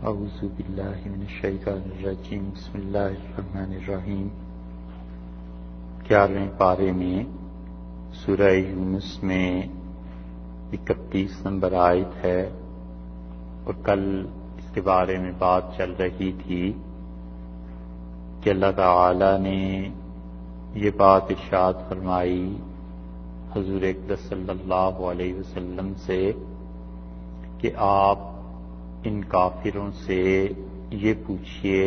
اعوذ باللہ من الشیطان الرجیم بسم اللہ الرحمن الرحیم 11ویں پارے میں سورہ یونس میں 31 نمبر آیت ہے، اور کل اس کے بارے میں بات چل رہی تھی کہ اللہ تعالی نے یہ بات ارشاد فرمائی حضور اقدس صلی اللہ علیہ وسلم سے کہ آپ ان کافروں سے یہ پوچھئے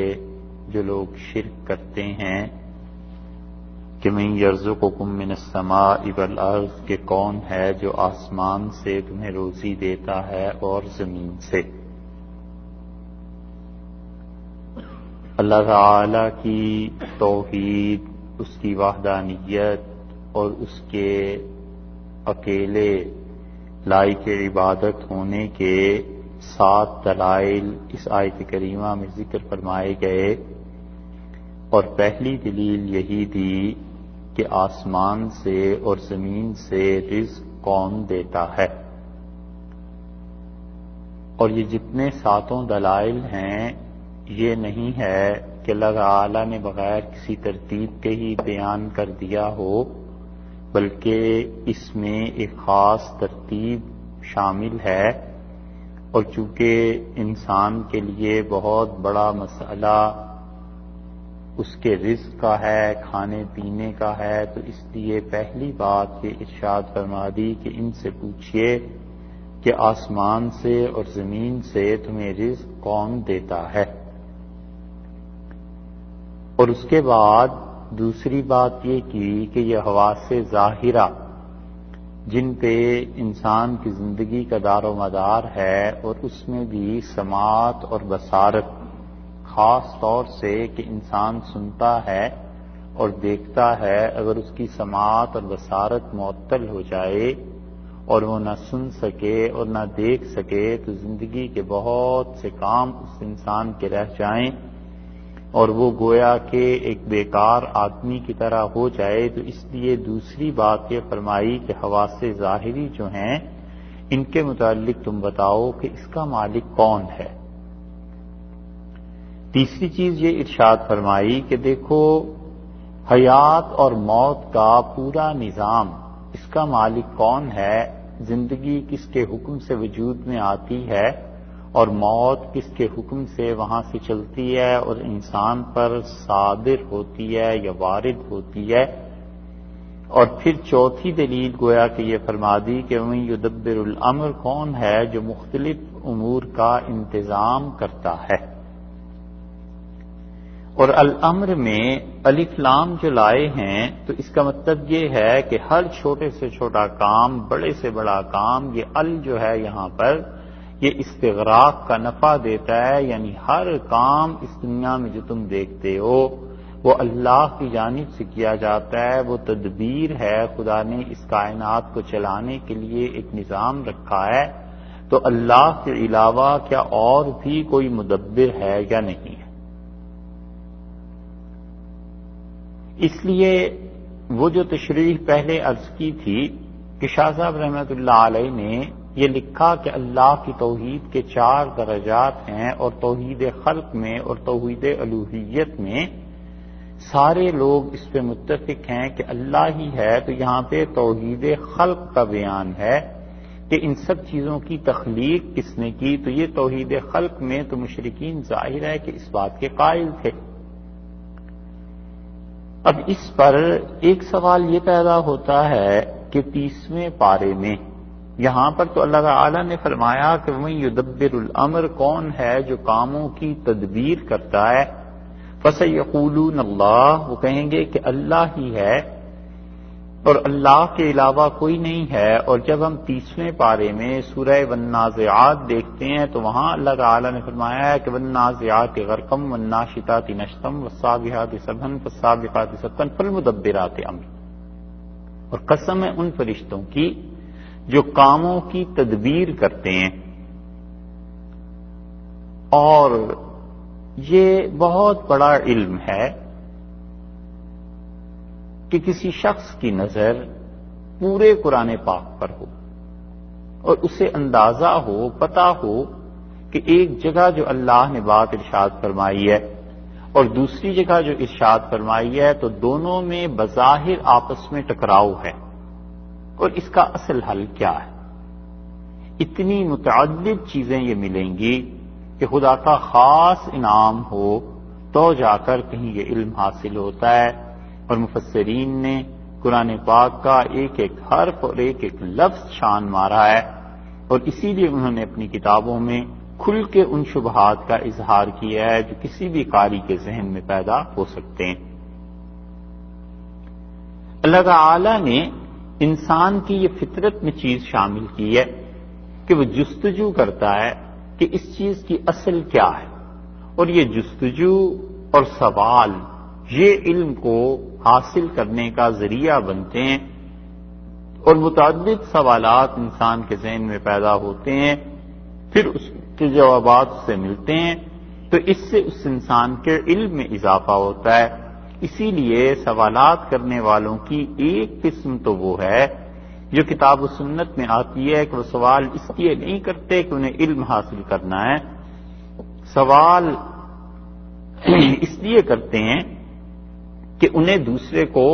جو لوگ شرک کرتے ہیں کہ من یرزقکم من السماء والارض، کہ کون ہے جو آسمان سے تمہیں روزی دیتا ہے اور زمین سے۔ اللہ تعالی کی توحید، اس کی وحدانیت اور اس کے اکیلے لائق عبادت ہونے کے 7 دلائل اس آیت کریمہ میں ذکر فرمائے گئے، اور پہلی دلیل یہی تھی کہ آسمان سے اور زمین سے رزق کون دیتا ہے۔ اور یہ جتنے 7 دلائل ہیں یہ نہیں ہے کہ اللہ تعالی نے بغیر کسی ترتیب کے ہی بیان کر دیا ہو، بلکہ اس میں ایک خاص ترتیب شامل ہے، اور چونکہ انسان کے لیے بہت بڑا مسئلہ اس کے رزق کا ہے، کھانے پینے کا ہے، تو اس لیے پہلی بات یہ ارشاد فرما دی کہ ان سے پوچھئے کہ آسمان سے اور زمین سے تمہیں رزق کون دیتا ہے۔ اور اس کے بعد دوسری بات یہ کی کہ یہ حواس ظاہرہ جن پہ انسان کی زندگی کا دار و مدار ہے، اور اس میں بھی سماعت اور بصارت، خاص طور سے کہ انسان سنتا ہے اور دیکھتا ہے، اگر اس کی سماعت اور بصارت معطل ہو جائے اور وہ نہ سن سکے اور نہ دیکھ سکے تو زندگی کے بہت سے کام اس انسان کے رہ جائیں، اور وہ گویا کہ ایک بیکار آدمی کی طرح ہو جائے۔ تو اس لیے دوسری بات یہ فرمائی کہ حواس ظاہری جو ہیں ان کے متعلق تم بتاؤ کہ اس کا مالک کون ہے۔ تیسری چیز یہ ارشاد فرمائی کہ دیکھو حیات اور موت کا پورا نظام، اس کا مالک کون ہے، زندگی کس کے حکم سے وجود میں آتی ہے اور موت کس کے حکم سے وہاں سے چلتی ہے اور انسان پر صادر ہوتی ہے یا وارد ہوتی ہے۔ اور پھر چوتھی دلیل گویا کہ یہ فرما دی کہ وَمَن یُدَبِّرُ الْأَمْرَ، کون ہے جو مختلف امور کا انتظام کرتا ہے۔ اور الامر میں الف لام جو لائے ہیں تو اس کا مطلب یہ ہے کہ ہر چھوٹے سے چھوٹا کام، بڑے سے بڑا کام، یہ ال جو ہے یہاں پر یہ استغراق کا نفع دیتا ہے، یعنی ہر کام اس دنیا میں جو تم دیکھتے ہو وہ اللہ کی جانب سے کیا جاتا ہے، وہ تدبیر ہے، خدا نے اس کائنات کو چلانے کے لیے ایک نظام رکھا ہے، تو اللہ کے علاوہ کیا اور بھی کوئی مدبر ہے یا نہیں ہے۔ اس لیے وہ جو تشریح پہلے عرض کی تھی کہ شاہ صاحب رحمۃ اللہ علیہ نے یہ لکھا کہ اللہ کی توحید کے 4 درجات ہیں، اور توحید خلق میں اور توحید الوہیت میں سارے لوگ اس پہ متفق ہیں کہ اللہ ہی ہے۔ تو یہاں پہ توحید خلق کا بیان ہے کہ ان سب چیزوں کی تخلیق کس نے کی، تو یہ توحید خلق میں تو مشرکین ظاہر ہے کہ اس بات کے قائل تھے۔ اب اس پر ایک سوال یہ پیدا ہوتا ہے کہ 30ویں پارے میں یہاں پر تو اللہ تعالی نے فرمایا کہ وَمَن یُدَبِّرُ الْأَمْرَ، کون ہے جو کاموں کی تدبیر کرتا ہے، فَسَيَقُولُونَ اللَّهُ، وہ کہیں گے کہ اللہ ہی ہے اور اللہ کے علاوہ کوئی نہیں ہے۔ اور جب ہم 30ویں پارے میں سورہ والنازعات دیکھتے ہیں تو وہاں اللہ تعالی نے فرمایا ہے کہ والنازعات غرقا والناشطات نشطا والسابحات سبحا فالسابقات سبقا فالمدبرات امرا، اور قسم ہے ان فرشتوں کی جو کاموں کی تدبیر کرتے ہیں۔ اور یہ بہت بڑا علم ہے کہ کسی شخص کی نظر پورے قرآن پاک پر ہو اور اسے اندازہ ہو، پتہ ہو کہ ایک جگہ جو اللہ نے بات ارشاد فرمائی ہے اور دوسری جگہ جو ارشاد فرمائی ہے تو دونوں میں بظاہر آپس میں ٹکراؤ ہے، اور اس کا اصل حل کیا ہے؟ اتنی متعدد چیزیں یہ ملیں گی کہ خدا کا خاص انعام ہو تو جا کر کہیں یہ علم حاصل ہوتا ہے، اور مفسرین نے قرآن پاک کا ایک ایک حرف اور ایک ایک لفظ شان مارا ہے، اور اسی لیے انہوں نے اپنی کتابوں میں کھل کے ان شبہات کا اظہار کیا ہے جو کسی بھی قاری کے ذہن میں پیدا ہو سکتے ہیں۔ اللہ تعالی نے انسان کی یہ فطرت میں چیز شامل کی ہے کہ وہ جستجو کرتا ہے کہ اس چیز کی اصل کیا ہے، اور یہ جستجو اور سوال یہ علم کو حاصل کرنے کا ذریعہ بنتے ہیں، اور متعدد سوالات انسان کے ذہن میں پیدا ہوتے ہیں، پھر اس کے جوابات سے ملتے ہیں، تو اس سے اس انسان کے علم میں اضافہ ہوتا ہے۔ اسی لیے سوالات کرنے والوں کی ایک قسم تو وہ ہے جو کتاب و سنت میں آتی ہے کہ وہ سوال اس لیے نہیں کرتے کہ انہیں علم حاصل کرنا ہے، سوال اس لیے کرتے ہیں کہ انہیں دوسرے کو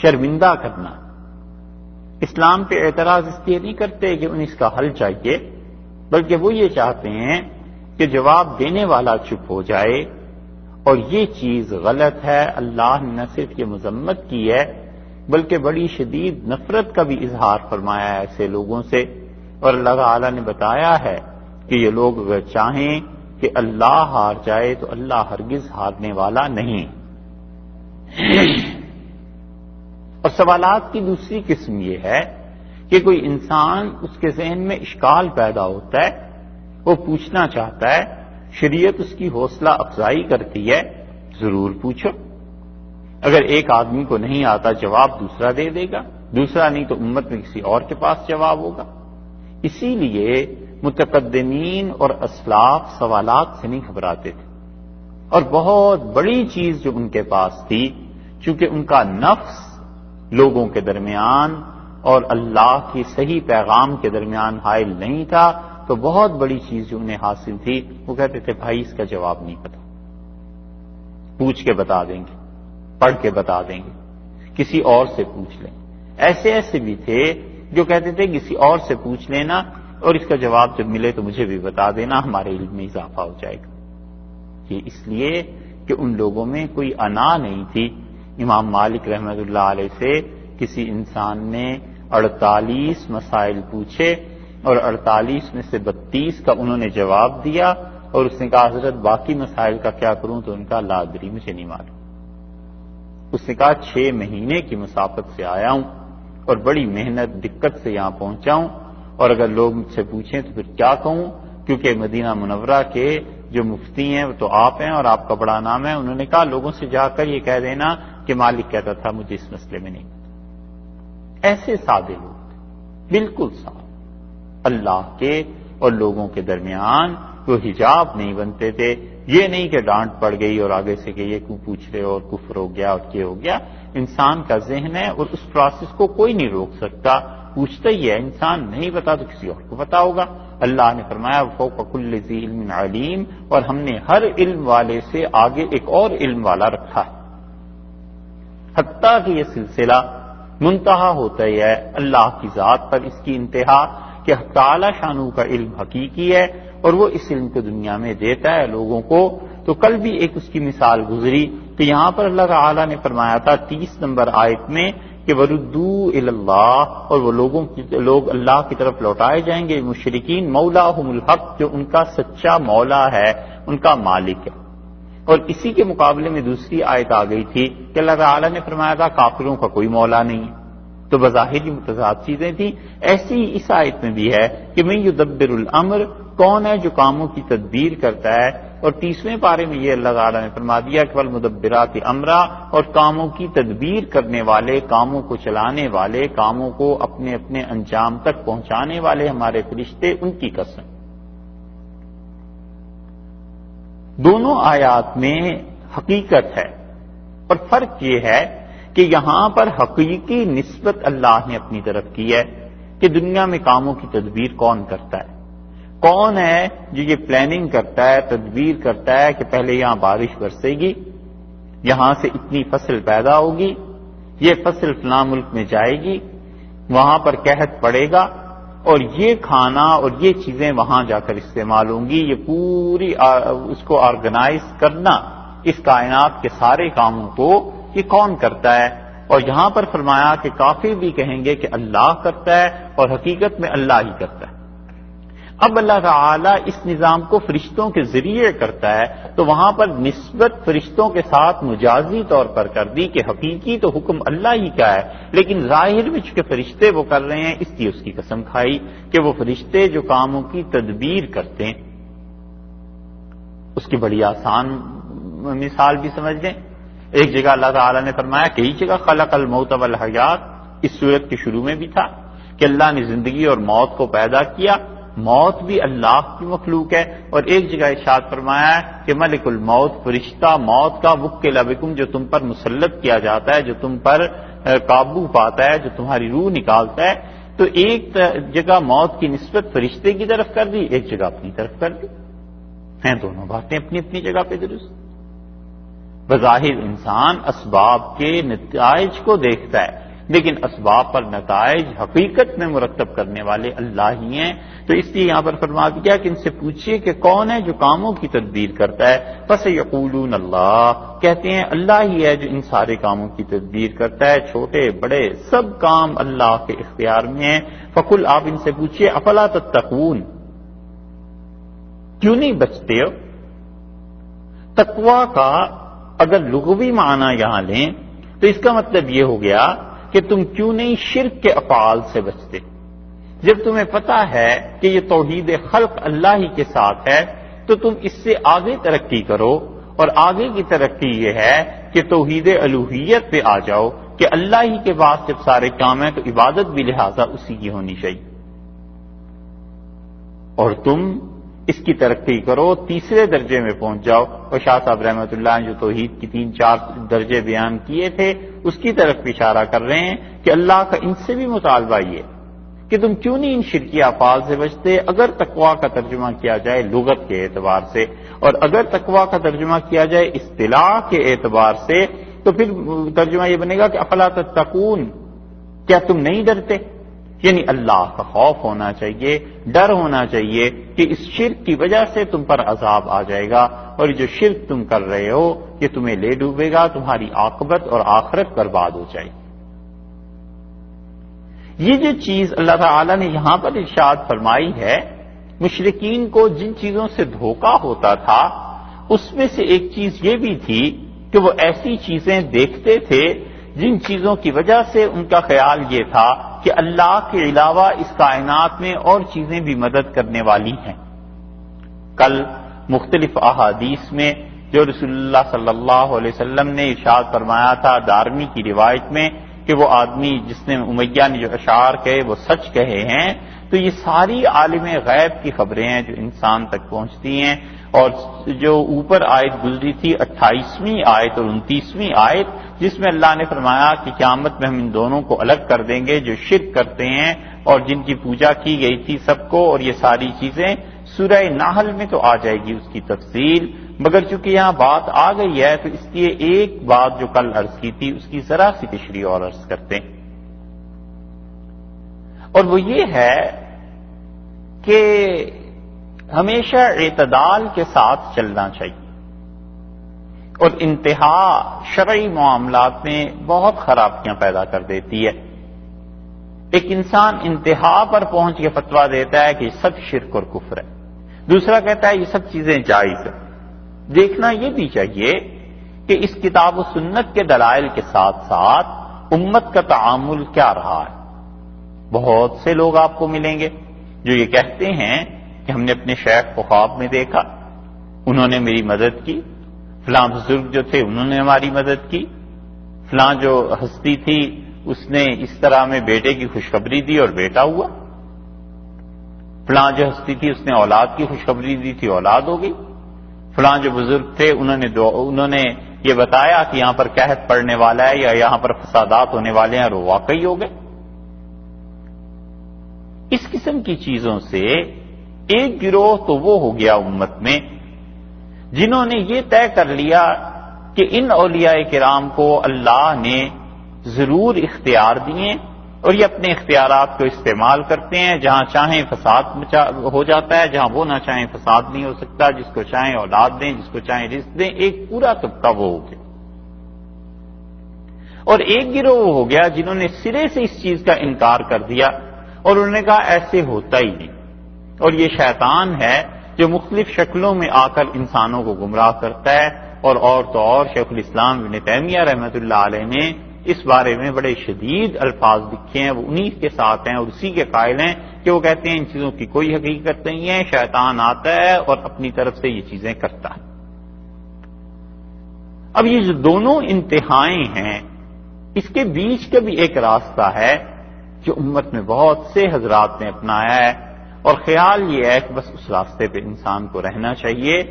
شرمندہ کرنا۔ اسلام پہ اعتراض اس لیے نہیں کرتے کہ انہیں اس کا حل چاہیے، بلکہ وہ یہ چاہتے ہیں کہ جواب دینے والا چپ ہو جائے، اور یہ چیز غلط ہے۔ اللہ نے نہ صرف یہ مذمت کی ہے بلکہ بڑی شدید نفرت کا بھی اظہار فرمایا ہے ایسے لوگوں سے، اور اللہ تعالی نے بتایا ہے کہ یہ لوگ اگر چاہیں کہ اللہ ہار جائے تو اللہ ہرگز ہارنے والا نہیں۔ اور سوالات کی دوسری قسم یہ ہے کہ کوئی انسان اس کے ذہن میں اشکال پیدا ہوتا ہے، وہ پوچھنا چاہتا ہے، شریعت اس کی حوصلہ افزائی کرتی ہے، ضرور پوچھو۔ اگر ایک آدمی کو نہیں آتا جواب دوسرا دے دے گا، دوسرا نہیں تو امت میں کسی اور کے پاس جواب ہوگا۔ اسی لیے متقدمین اور اسلاف سوالات سے نہیں گھبراتے تھے، اور بہت بڑی چیز جو ان کے پاس تھی، چونکہ ان کا نفس لوگوں کے درمیان اور اللہ کی صحیح پیغام کے درمیان حائل نہیں تھا، تو بہت بڑی چیز جو انہیں حاصل تھی وہ کہتے تھے بھائی اس کا جواب نہیں پتا، پوچھ کے بتا دیں گے، پڑھ کے بتا دیں گے، کسی اور سے پوچھ لیں۔ ایسے ایسے بھی تھے جو کہتے تھے کسی اور سے پوچھ لینا اور اس کا جواب جب ملے تو مجھے بھی بتا دینا، ہمارے علم میں اضافہ ہو جائے گا۔ یہ اس لیے کہ ان لوگوں میں کوئی انا نہیں تھی۔ امام مالک رحمۃ اللہ علیہ سے کسی انسان نے 48 مسائل پوچھے اور 48 میں سے 32 کا انہوں نے جواب دیا، اور اس نے کہا حضرت باقی مسائل کا کیا کروں؟ تو ان کا لا ادری، مجھے نہیں معلوم۔ اس نے کہا 6 مہینے کی مسافت سے آیا ہوں اور بڑی محنت دقت سے یہاں پہنچا ہوں، اور اگر لوگ مجھ سے پوچھیں تو پھر کیا کہوں؟ کیونکہ مدینہ منورہ کے جو مفتی ہیں وہ تو آپ ہیں اور آپ کا بڑا نام ہے۔ انہوں نے کہا لوگوں سے جا کر یہ کہہ دینا کہ مالک کہتا تھا مجھے اس مسئلے میں نہیں پتا۔ ایسے سادے لوگ تھے، بالکل سادے، اللہ کے اور لوگوں کے درمیان وہ حجاب نہیں بنتے تھے۔ یہ نہیں کہ ڈانٹ پڑ گئی اور آگے سے کہ یہ کیوں پوچھ رہے اور کفر ہو گیا اور یہ ہو گیا۔ انسان کا ذہن ہے اور اس پروسیس کو کوئی نہیں روک سکتا، پوچھتا ہی ہے۔ انسان نہیں پتا تو کسی اور کو پتا ہوگا۔ اللہ نے فرمایا فوق کل ذی علم علیم، اور ہم نے ہر علم والے سے آگے ایک اور علم والا رکھا ہے، حتیٰ کہ یہ سلسلہ منتہا ہوتا ہی ہے اللہ کی ذات پر، اس کی انتہا کہ تعالی شانو کا علم حقیقی ہے اور وہ اس علم کو دنیا میں دیتا ہے لوگوں کو۔ تو کل بھی ایک اس کی مثال گزری کہ یہاں پر اللہ تعالی نے فرمایا تھا 30 نمبر آیت میں کہ وردوا الی اللہ، اور وہ لوگ اللہ کی طرف لوٹائے جائیں گے، مشرکین مولاہم الحق، جو ان کا سچا مولا ہے، ان کا مالک ہے۔ اور اسی کے مقابلے میں دوسری آیت آ گئی تھی کہ اللہ تعالی نے فرمایا تھا کافروں کا کوئی مولا نہیں ہے۔ تو بظاہر ہی متضاد چیزیں تھیں۔ ایسی ہی اس آیت میں بھی ہے کہ من یدبر الامر، کون ہے جو کاموں کی تدبیر کرتا ہے، اور 30ویں پارے میں یہ اللہ تعالیٰ نے فرما دیا کہ والمدبرات امرا، اور کاموں کی تدبیر کرنے والے، کاموں کو چلانے والے، کاموں کو اپنے اپنے انجام تک پہنچانے والے ہمارے فرشتے، ان کی قسم۔ دونوں آیات میں حقیقت ہے، اور فرق یہ ہے کہ یہاں پر حقیقی نسبت اللہ نے اپنی طرف کی ہے کہ دنیا میں کاموں کی تدبیر کون کرتا ہے۔ کون ہے جو یہ پلاننگ کرتا ہے، تدبیر کرتا ہے کہ پہلے یہاں بارش برسے گی، یہاں سے اتنی فصل پیدا ہوگی، یہ فصل فلاں ملک میں جائے گی، وہاں پر قحط پڑے گا اور یہ کھانا اور یہ چیزیں وہاں جا کر استعمال ہوں گی. یہ پوری اس کو آرگنائز کرنا، اس کائنات کے سارے کاموں کو یہ کون کرتا ہے؟ اور یہاں پر فرمایا کہ کافر بھی کہیں گے کہ اللہ کرتا ہے، اور حقیقت میں اللہ ہی کرتا ہے. اب اللہ تعالیٰ اس نظام کو فرشتوں کے ذریعے کرتا ہے، تو وہاں پر نسبت فرشتوں کے ساتھ مجازی طور پر کر دی کہ حقیقی تو حکم اللہ ہی کا ہے، لیکن ظاہر میں چونکہ فرشتے وہ کر رہے ہیں، اس لیے اس کی قسم کھائی کہ وہ فرشتے جو کاموں کی تدبیر کرتے ہیں. اس کی بڑی آسان مثال بھی سمجھ لیں. ایک جگہ اللہ تعالیٰ نے فرمایا، کئی جگہ خلق الموت والحیات، اس سورت کے شروع میں بھی تھا کہ اللہ نے زندگی اور موت کو پیدا کیا. موت بھی اللہ کی مخلوق ہے. اور ایک جگہ ارشاد فرمایا ہے کہ ملک الموت، فرشتہ موت کا، وکل بکم، جو تم پر مسلط کیا جاتا ہے، جو تم پر قابو پاتا ہے، جو تمہاری روح نکالتا ہے. تو ایک جگہ موت کی نسبت فرشتے کی طرف کر دی، ایک جگہ اپنی طرف کر دی. ہیں دونوں باتیں اپنی اپنی جگہ پہ درست. بظاہر انسان اسباب کے نتائج کو دیکھتا ہے، لیکن اسباب پر نتائج حقیقت میں مرتب کرنے والے اللہ ہی ہیں. تو اس لیے یہاں پر فرما دیا کہ ان سے پوچھیے کہ کون ہے جو کاموں کی تدبیر کرتا ہے. فسیقولون اللہ، کہتے ہیں اللہ ہی ہے جو ان سارے کاموں کی تدبیر کرتا ہے، چھوٹے بڑے سب کام اللہ کے اختیار میں ہیں. فقل، آپ ان سے پوچھیے، افلا تتقون، کیوں نہیں بچتے ہو؟ تقویٰ کا اگر لغوی معنی یہاں لیں تو اس کا مطلب یہ ہو گیا کہ تم کیوں نہیں شرک کے افعال سے بچتے؟ جب تمہیں پتا ہے کہ یہ توحید خلق اللہ ہی کے ساتھ ہے تو تم اس سے آگے ترقی کرو، اور آگے کی ترقی یہ ہے کہ توحید الوہیت پہ آ جاؤ کہ اللہ ہی کے پاس جب سارے کام ہیں تو عبادت بھی لہذا اسی کی ہونی چاہیے. اور تم اس کی ترقی کرو، تیسرے درجے میں پہنچ جاؤ. اور شاہ صاحب رحمۃ اللہ نے جو توحید کی 3-4 درجے بیان کیے تھے اس کی طرف اشارہ کر رہے ہیں کہ اللہ کا ان سے بھی مطالبہ یہ کہ تم کیوں نہیں ان شرکی افعال سے بچتے. اگر تقویٰ کا ترجمہ کیا جائے لغت کے اعتبار سے، اور اگر تقویٰ کا ترجمہ کیا جائے اصطلاح کے اعتبار سے، تو پھر ترجمہ یہ بنے گا کہ افلا تتقون، کیا تم نہیں ڈرتے؟ یعنی اللہ کا خوف ہونا چاہیے، ڈر ہونا چاہیے کہ اس شرک کی وجہ سے تم پر عذاب آ جائے گا، اور جو شرک تم کر رہے ہو یہ تمہیں لے ڈوبے گا، تمہاری عاقبت اور آخرت برباد ہو جائے گی. یہ جو چیز اللہ تعالی نے یہاں پر ارشاد فرمائی ہے، مشرکین کو جن چیزوں سے دھوکہ ہوتا تھا اس میں سے ایک چیز یہ بھی تھی کہ وہ ایسی چیزیں دیکھتے تھے جن چیزوں کی وجہ سے ان کا خیال یہ تھا کہ اللہ کے علاوہ اس کائنات میں اور چیزیں بھی مدد کرنے والی ہیں. کل مختلف احادیث میں جو رسول اللہ صلی اللہ علیہ وسلم نے ارشاد فرمایا تھا، دارمی کی روایت میں، کہ وہ آدمی جس نے امیہ نے جو اشعار کہے وہ سچ کہے ہیں. تو یہ ساری عالم غیب کی خبریں ہیں جو انسان تک پہنچتی ہیں. اور جو اوپر آیت گزری تھی 28ویں آیت اور 29ویں آیت، جس میں اللہ نے فرمایا کہ قیامت میں ہم ان دونوں کو الگ کر دیں گے، جو شرک کرتے ہیں اور جن کی پوجا کی گئی تھی سب کو، اور یہ ساری چیزیں سورہ نحل میں تو آ جائے گی اس کی تفصیل، مگر چونکہ یہاں بات آ گئی ہے تو اس لیے ایک بات جو کل عرض کی تھی اس کی ذرا سی تشریح اور عرض کرتے ہیں. اور وہ یہ ہے کہ ہمیشہ اعتدال کے ساتھ چلنا چاہیے، اور انتہا شرعی معاملات میں بہت خرابیاں پیدا کر دیتی ہے. ایک انسان انتہا پر پہنچ کے فتویٰ دیتا ہے کہ یہ سب شرک اور کفر ہے، دوسرا کہتا ہے یہ سب چیزیں جائز ہیں. دیکھنا یہ بھی چاہیے کہ اس کتاب و سنت کے دلائل کے ساتھ ساتھ امت کا تعامل کیا رہا ہے. بہت سے لوگ آپ کو ملیں گے جو یہ کہتے ہیں کہ ہم نے اپنے شیخ کو خواب میں دیکھا، انہوں نے میری مدد کی، فلاں بزرگ جو تھے انہوں نے ہماری مدد کی، فلاں جو ہستی تھی اس نے اس طرح میں بیٹے کی خوشخبری دی اور بیٹا ہوا، فلاں جو ہستی تھی اس نے اولاد کی خوشخبری دی تھی، اولاد ہو گئی، فلاں جو بزرگ تھے انہوں نے یہ بتایا کہ یہاں پر قحط پڑنے والا ہے یا یہاں پر فسادات ہونے والے ہیں اور وہ واقعی ہو گئے. اس قسم کی چیزوں سے ایک گروہ تو وہ ہو گیا امت میں جنہوں نے یہ طے کر لیا کہ ان اولیاء کرام کو اللہ نے ضرور اختیار دیے اور یہ اپنے اختیارات کو استعمال کرتے ہیں، جہاں چاہیں فساد ہو جاتا ہے، جہاں وہ نہ چاہیں فساد نہیں ہو سکتا، جس کو چاہیں اولاد دیں، جس کو چاہیں رزق دیں، ایک پورا طبقہ وہ ہو گیا۔ اور ایک گروہ وہ ہو گیا جنہوں نے سرے سے اس چیز کا انکار کر دیا اور انہوں نے کہا ایسے ہوتا ہی نہیں، اور یہ شیطان ہے جو مختلف شکلوں میں آ کر انسانوں کو گمراہ کرتا ہے، اور تو اور شیخ الاسلام ابن تیمیہ رحمۃ اللہ علیہ نے اس بارے میں بڑے شدید الفاظ لکھے ہیں، وہ انہی کے ساتھ ہیں اور اسی کے قائل ہیں کہ وہ کہتے ہیں ان چیزوں کی کوئی حقیقت نہیں ہے، شیطان آتا ہے اور اپنی طرف سے یہ چیزیں کرتا ہے۔ اب یہ جو دونوں انتہائیں ہیں، اس کے بیچ کا بھی ایک راستہ ہے جو امت میں بہت سے حضرات نے اپنایا ہے، اور خیال یہ ہے کہ بس اس راستے پہ انسان کو رہنا چاہیے،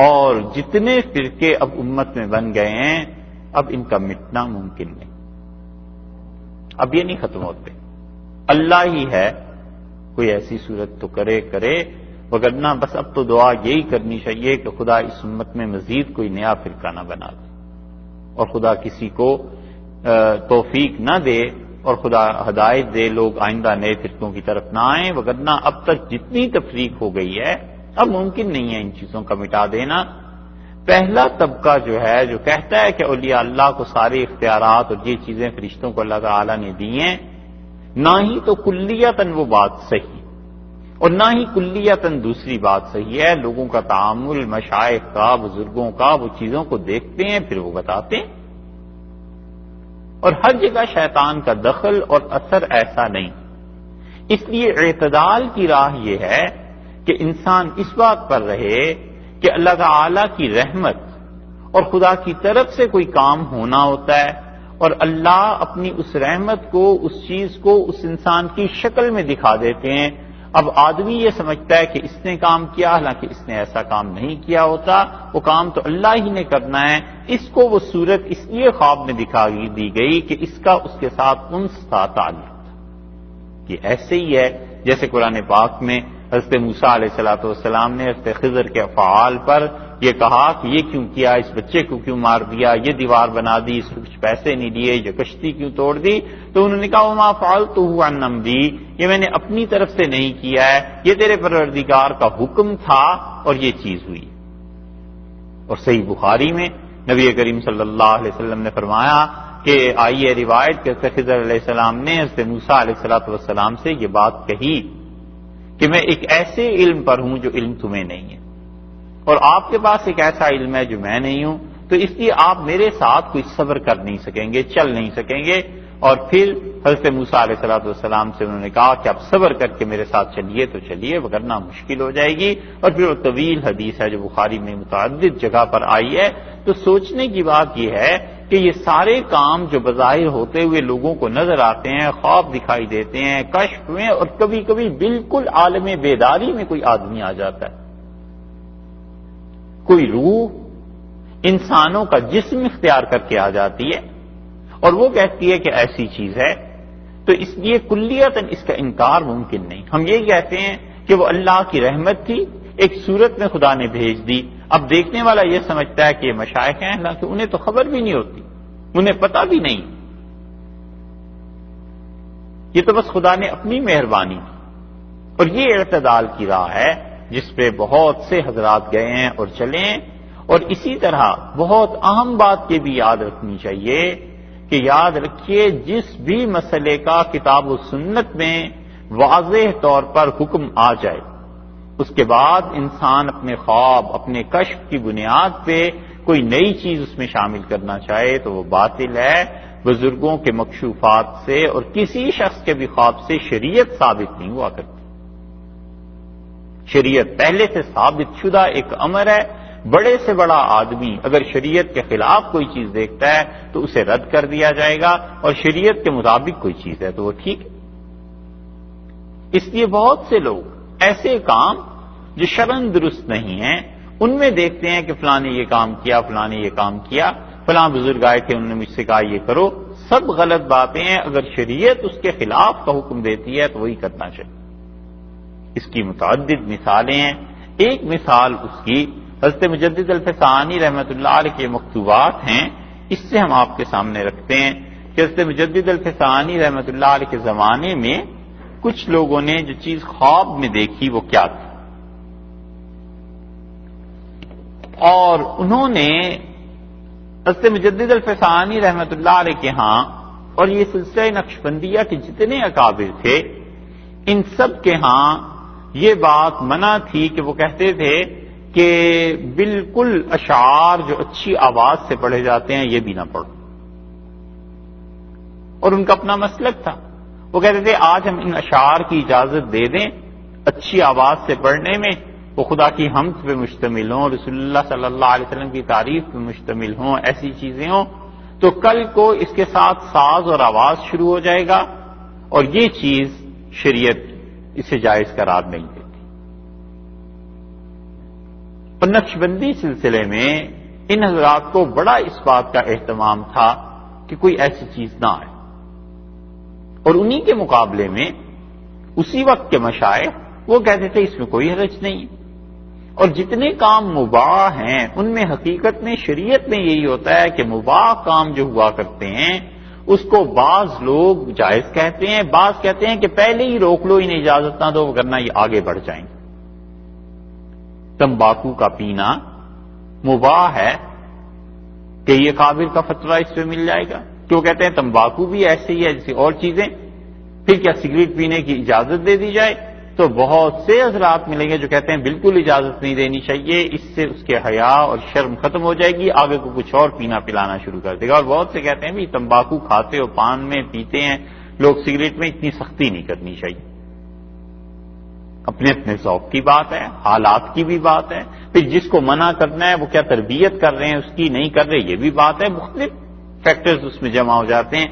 اور جتنے فرقے اب امت میں بن گئے ہیں اب ان کا مٹنا ممکن نہیں، اب یہ نہیں ختم ہوتے۔ اللہ ہی ہے کوئی ایسی صورت تو کرے وگرنہ بس اب تو دعا یہی کرنی چاہیے کہ خدا اس امت میں مزید کوئی نیا فرقہ نہ بنا دے، اور خدا کسی کو توفیق نہ دے اور خدا ہدایت دے، لوگ آئندہ نئے فرقوں کی طرف نہ آئیں، وگرنہ اب تک جتنی تفریق ہو گئی ہے اب ممکن نہیں ہے ان چیزوں کا مٹا دینا۔ پہلا طبقہ جو ہے جو کہتا ہے کہ اولیاء اللہ کو سارے اختیارات اور یہ چیزیں فرشتوں کو اللہ تعالی نے دی ہیں، نہ ہی تو کلیتاً وہ بات صحیح اور نہ ہی کلیتاً دوسری بات صحیح ہے۔ لوگوں کا تعامل، مشائخ کا، بزرگوں کا، وہ چیزوں کو دیکھتے ہیں پھر وہ بتاتے ہیں، اور ہر جگہ شیطان کا دخل اور اثر ایسا نہیں۔ اس لیے اعتدال کی راہ یہ ہے کہ انسان اس بات پر رہے کہ اللہ تعالی کی رحمت اور خدا کی طرف سے کوئی کام ہونا ہوتا ہے، اور اللہ اپنی اس رحمت کو، اس چیز کو اس انسان کی شکل میں دکھا دیتے ہیں۔ اب آدمی یہ سمجھتا ہے کہ اس نے کام کیا، حالانکہ اس نے ایسا کام نہیں کیا ہوتا، وہ کام تو اللہ ہی نے کرنا ہے۔ اس کو وہ صورت اس لیے خواب میں دکھا دی گئی کہ اس کا اس کے ساتھ انس تھا، تعلق تھا۔ یہ ایسے ہی ہے جیسے قرآن پاک میں حضرت موسیٰ علیہ السلام نے حضرت خضر کے افعال پر یہ کہا کہ یہ کیوں کیا، اس بچے کو کیوں مار دیا، یہ دیوار بنا دی، اس کو کچھ پیسے نہیں دیے، یہ کشتی کیوں توڑ دی، تو انہوں نے کہا وما فعلتہ عن امری، یہ میں نے اپنی طرف سے نہیں کیا ہے، یہ تیرے پروردگار کا حکم تھا اور یہ چیز ہوئی۔ اور صحیح بخاری میں نبی کریم صلی اللہ علیہ وسلم نے فرمایا کہ آئیے روایت کہ خضر علیہ السلام نے حضرت موسیٰ علیہ السلام سے یہ بات کہی کہ میں ایک ایسے علم پر ہوں جو علم تمہیں نہیں ہے، اور آپ کے پاس ایک ایسا علم ہے جو میں نہیں ہوں، تو اس لیے آپ میرے ساتھ کوئی صبر کر نہیں سکیں گے، چل نہیں سکیں گے۔ اور پھر حضرت موسیٰ علیہ السلام سے انہوں نے کہا کہ آپ صبر کر کے میرے ساتھ چلیے تو چلیے، وگرنہ مشکل ہو جائے گی۔ اور پھر وہ طویل حدیث ہے جو بخاری میں متعدد جگہ پر آئی ہے۔ تو سوچنے کی بات یہ ہے کہ یہ سارے کام جو بظاہر ہوتے ہوئے لوگوں کو نظر آتے ہیں، خواب دکھائی دیتے ہیں، کشف میں، اور کبھی کبھی بالکل عالم بیداری میں کوئی آدمی آ جاتا ہے، کوئی روح انسانوں کا جسم اختیار کر کے آ جاتی ہے اور وہ کہتی ہے کہ ایسی چیز ہے، تو اس لیے کلیتاً اس کا انکار ممکن نہیں۔ ہم یہ کہتے ہیں کہ وہ اللہ کی رحمت تھی، ایک صورت میں خدا نے بھیج دی۔ اب دیکھنے والا یہ سمجھتا ہے کہ یہ مشائخ ہیں، حالانکہ انہیں تو خبر بھی نہیں ہوتی، انہیں پتہ بھی نہیں، یہ تو بس خدا نے اپنی مہربانی کی۔ اور یہ اعتدال کی راہ ہے جس پہ بہت سے حضرات گئے ہیں اور چلے ہیں۔ اور اسی طرح بہت اہم بات یہ بھی یاد رکھنی چاہیے کہ یاد رکھیے جس بھی مسئلے کا کتاب و سنت میں واضح طور پر حکم آ جائے، اس کے بعد انسان اپنے خواب، اپنے کشف کی بنیاد پہ کوئی نئی چیز اس میں شامل کرنا چاہے تو وہ باطل ہے۔ بزرگوں کے مکشوفات سے اور کسی شخص کے بھی خواب سے شریعت ثابت نہیں ہوا کرتی۔ شریعت پہلے سے ثابت شدہ ایک امر ہے۔ بڑے سے بڑا آدمی اگر شریعت کے خلاف کوئی چیز دیکھتا ہے تو اسے رد کر دیا جائے گا، اور شریعت کے مطابق کوئی چیز ہے تو وہ ٹھیک ہے۔ اس لیے بہت سے لوگ ایسے کام جو شرعاً درست نہیں ہیں ان میں دیکھتے ہیں کہ فلاں نے یہ کام کیا، فلاں نے یہ کام کیا، فلاں بزرگ آئے تھے انہوں نے مجھ سے کہا یہ کرو، سب غلط باتیں ہیں۔ اگر شریعت اس کے خلاف کا حکم دیتی ہے تو وہی کرنا چاہیے۔ اس کی متعدد مثالیں ہیں. ایک مثال اس کی حضرت مجدد الفسانی رحمۃ اللہ علیہ کے مکتوبات ہیں. اس سے ہم آپ کے سامنے رکھتے ہیں کہ حضرت مجدد الفسانی رحمۃ اللہ علیہ کے زمانے میں کچھ لوگوں نے جو چیز خواب میں دیکھی وہ کیا تھی، اور انہوں نے حضرت مجدد الفسانی رحمۃ اللہ علیہ کے ہاں اور یہ سلسلہ نقشبندیہ کے جتنے اکابر تھے ان سب کے ہاں یہ بات منع تھی کہ وہ کہتے تھے کہ بالکل اشعار جو اچھی آواز سے پڑھے جاتے ہیں یہ بھی نہ پڑھو. اور ان کا اپنا مسلک تھا. وہ کہتے تھے آج ہم ان اشعار کی اجازت دے دیں اچھی آواز سے پڑھنے میں، وہ خدا کی حمد پہ مشتمل ہوں، رسول اللہ صلی اللہ علیہ وسلم کی تعریف پہ مشتمل ہوں، ایسی چیزیں ہوں، تو کل کو اس کے ساتھ ساز اور آواز شروع ہو جائے گا اور یہ چیز شریعت اسے جائز قرار نہیں دیتی. اور نقشبندی سلسلے میں ان حضرات کو بڑا اس بات کا اہتمام تھا کہ کوئی ایسی چیز نہ آئے، اور انہی کے مقابلے میں اسی وقت کے مشائخ وہ کہتے تھے اس میں کوئی حرج نہیں. اور جتنے کام مباح ہیں ان میں حقیقت میں شریعت میں یہی ہوتا ہے کہ مباح کام جو ہوا کرتے ہیں اس کو بعض لوگ جائز کہتے ہیں، بعض کہتے ہیں کہ پہلے ہی روک لو، انہیں اجازت نہ دو ورنہ یہ آگے بڑھ جائیں گے. تمباکو کا پینا مباح ہے کہ یہ قابل کا فتویٰ اس پہ مل جائے گا، کیوں کہتے ہیں تمباکو بھی ایسے ہی ہے جیسے اور چیزیں، پھر کیا سگریٹ پینے کی اجازت دے دی جائے؟ تو بہت سے حضرات ملیں گے جو کہتے ہیں بالکل اجازت نہیں دینی چاہیے، اس سے اس کے حیا اور شرم ختم ہو جائے گی، آگے کو کچھ اور پینا پلانا شروع کر دے گا. اور بہت سے کہتے ہیں بھی تمباکو کھاتے ہو، پان میں پیتے ہیں لوگ، سگریٹ میں اتنی سختی نہیں کرنی چاہیے. اپنے اپنے ذوق کی بات ہے، حالات کی بھی بات ہے. پھر جس کو منع کرنا ہے وہ کیا تربیت کر رہے ہیں اس کی، نہیں کر رہے یہ بھی بات ہے. مختلف فیکٹرز اس میں جمع ہو جاتے ہیں.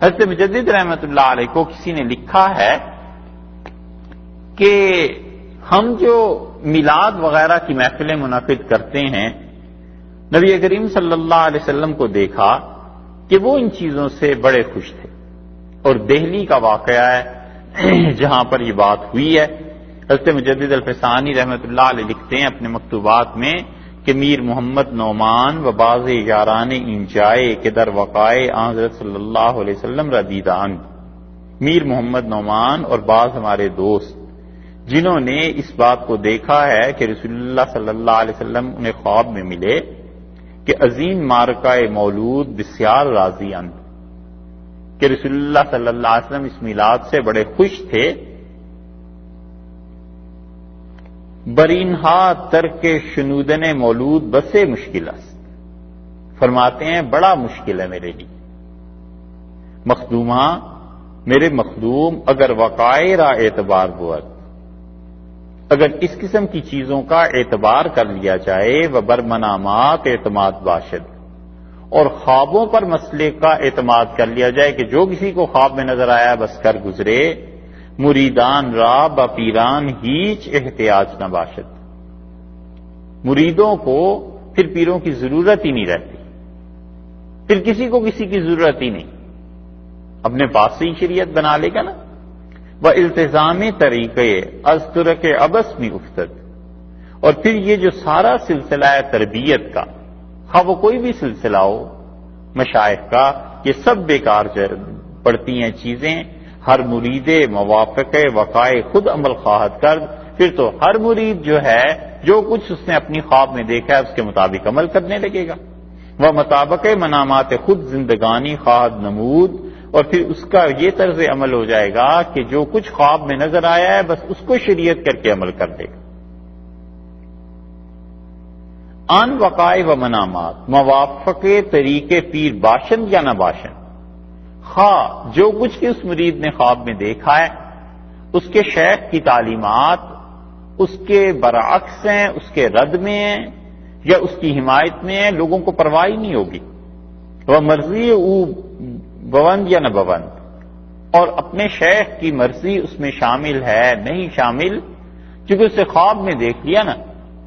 حضرت مجدد رحمۃ اللہ علیہ کو کسی نے لکھا ہے کہ ہم جو میلاد وغیرہ کی محفلیں منعقد کرتے ہیں، نبی کریم صلی اللہ علیہ وسلم کو دیکھا کہ وہ ان چیزوں سے بڑے خوش تھے. اور دہلی کا واقعہ ہے جہاں پر یہ بات ہوئی ہے. حضرت مجدد الفسانی رحمۃ اللہ علیہ لکھتے ہیں اپنے مکتوبات میں کہ میر محمد نعمان و باز یاران انجائے کے در وقائے حضرت صلی اللہ علیہ وسلم ردیدان. میر محمد نعمان اور بعض ہمارے دوست جنہوں نے اس بات کو دیکھا ہے کہ رسول اللہ صلی اللہ علیہ وسلم انہیں خواب میں ملے کہ عظیم مارکہ مولود بسیار راضی اند، کہ رسول اللہ صلی اللہ علیہ وسلم اس میلاد سے بڑے خوش تھے. برینہا ترک شنودن مولود بسے مشکل است، فرماتے ہیں بڑا مشکل ہے میرے لیے. مخدومہ میرے مخدوم اگر وقائع را اعتبار بود، اگر اس قسم کی چیزوں کا اعتبار کر لیا جائے، وہ برمنامات اعتماد باشد، اور خوابوں پر مسئلے کا اعتماد کر لیا جائے کہ جو کسی کو خواب میں نظر آیا بس کر گزرے، مریدان را با پیران ہیچ احتیاج نہ باشد، مریدوں کو پھر پیروں کی ضرورت ہی نہیں رہتی، پھر کسی کو کسی کی ضرورت ہی نہیں، اپنے پاس سے ہی شریعت بنا لے گا نا. وہ التزام طریقے از ترک ابس میں افتد، اور پھر یہ جو سارا سلسلہ ہے تربیت کا، خواہ وہ کوئی بھی سلسلہ ہو مشائخ کا، یہ سب بیکار پڑتی ہیں چیزیں. ہر مرید موافق وقائے خود عمل خواہد کر، پھر تو ہر مرید جو ہے جو کچھ اس نے اپنی خواب میں دیکھا ہے اس کے مطابق عمل کرنے لگے گا. وہ مطابق منامات خود زندگانی خواہد نمود، اور پھر اس کا یہ طرز عمل ہو جائے گا کہ جو کچھ خواب میں نظر آیا ہے بس اس کو شریعت کر کے عمل کر دے گا. آن وقائع و منامات موافق طریقے پیر باشند یا نہ باشند، خواہ جو کچھ کہ اس مرید نے خواب میں دیکھا ہے اس کے شیخ کی تعلیمات اس کے برعکس ہیں، اس کے رد میں ہیں یا اس کی حمایت میں ہیں، لوگوں کو پرواہ نہیں ہوگی. وہ مرضی او بوند یا نہ بوند، اور اپنے شیخ کی مرضی اس میں شامل ہے نہیں شامل، کیونکہ اسے خواب میں دیکھ لیا نا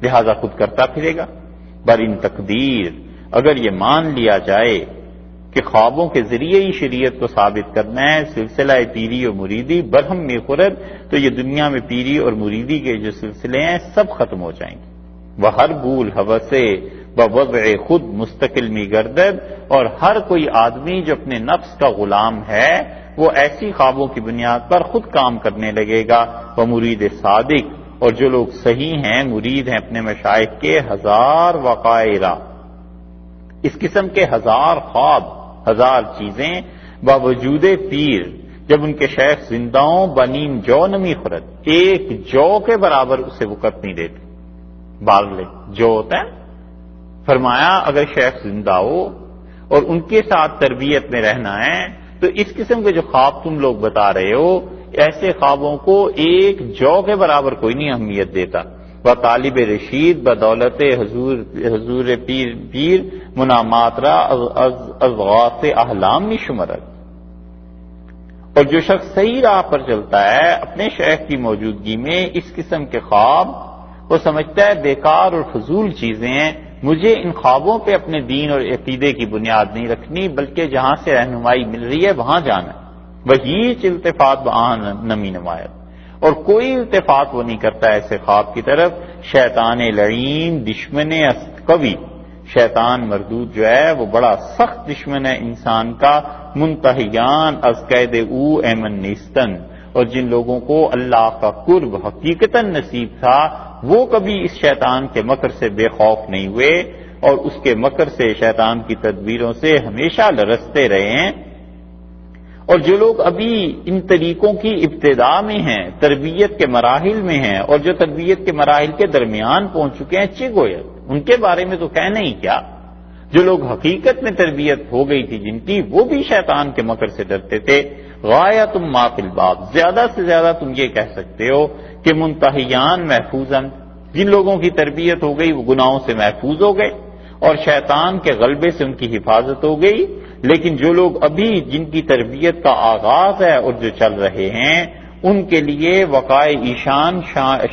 لہذا خود کرتا پھرے گا. بر ان تقدیر اگر یہ مان لیا جائے کہ خوابوں کے ذریعے ہی شریعت کو ثابت کرنا ہے، سلسلہ پیری اور مریدی برہم میں خورد، تو یہ دنیا میں پیری اور مریدی کے جو سلسلے ہیں سب ختم ہو جائیں گے۔ وہ ہر بھول ہوسے بوضع خود مستقل می گردد، اور ہر کوئی آدمی جو اپنے نفس کا غلام ہے وہ ایسی خوابوں کی بنیاد پر خود کام کرنے لگے گا۔ وہ مرید صادق، اور جو لوگ صحیح ہیں مرید ہیں اپنے مشائخ کے، ہزار وقائرہ، اس قسم کے ہزار خواب، ہزار چیزیں، باوجود پیر، جب ان کے شیخ زندہ ہوں، بنیم جو نمی خورد، ایک جو کے برابر اسے وقت نہیں دیتے۔ بال لے جو ہوتا ہے، فرمایا اگر شیخ زندہ ہو اور ان کے ساتھ تربیت میں رہنا ہے تو اس قسم کے جو خواب تم لوگ بتا رہے ہو، ایسے خوابوں کو ایک جو کے برابر کوئی نہیں اہمیت دیتا۔ وہ طالب رشید بدولت حضور پیر مناماترا اضغاث احلام نشمرت، اور جو شخص صحیح راہ پر چلتا ہے اپنے شیخ کی موجودگی میں، اس قسم کے خواب وہ سمجھتا ہے بیکار اور فضول چیزیں ہیں، مجھے ان خوابوں پہ اپنے دین اور عقیدے کی بنیاد نہیں رکھنی، بلکہ جہاں سے رہنمائی مل رہی ہے وہاں جانا، وہی التفات بآن نمی نمایت، اور کوئی التفات وہ نہیں کرتا ایسے خواب کی طرف۔ شیطان لعین دشمن است قوی، شیطان مردود جو ہے وہ بڑا سخت دشمن ہے انسان کا۔ منتہیان از قید او ایمن نیستن، اور جن لوگوں کو اللہ کا قرب حقیقتاً نصیب تھا وہ کبھی اس شیطان کے مکر سے بے خوف نہیں ہوئے، اور اس کے مکر سے، شیطان کی تدبیروں سے ہمیشہ لرزتے رہے ہیں۔ اور جو لوگ ابھی ان طریقوں کی ابتدا میں ہیں، تربیت کے مراحل میں ہیں، اور جو تربیت کے مراحل کے درمیان پہنچ چکے ہیں، چگویت، ان کے بارے میں تو کہنا ہی کیا۔ جو لوگ حقیقت میں تربیت ہو گئی تھی جن کی، وہ بھی شیطان کے مکر سے ڈرتے تھے۔ غایت ما فی الباب، زیادہ سے زیادہ تم یہ کہہ سکتے ہو کہ منتہیان محفوظاً، جن لوگوں کی تربیت ہو گئی وہ گناہوں سے محفوظ ہو گئے اور شیطان کے غلبے سے ان کی حفاظت ہو گئی، لیکن جو لوگ ابھی جن کی تربیت کا آغاز ہے اور جو چل رہے ہیں، ان کے لیے وقائے ایشان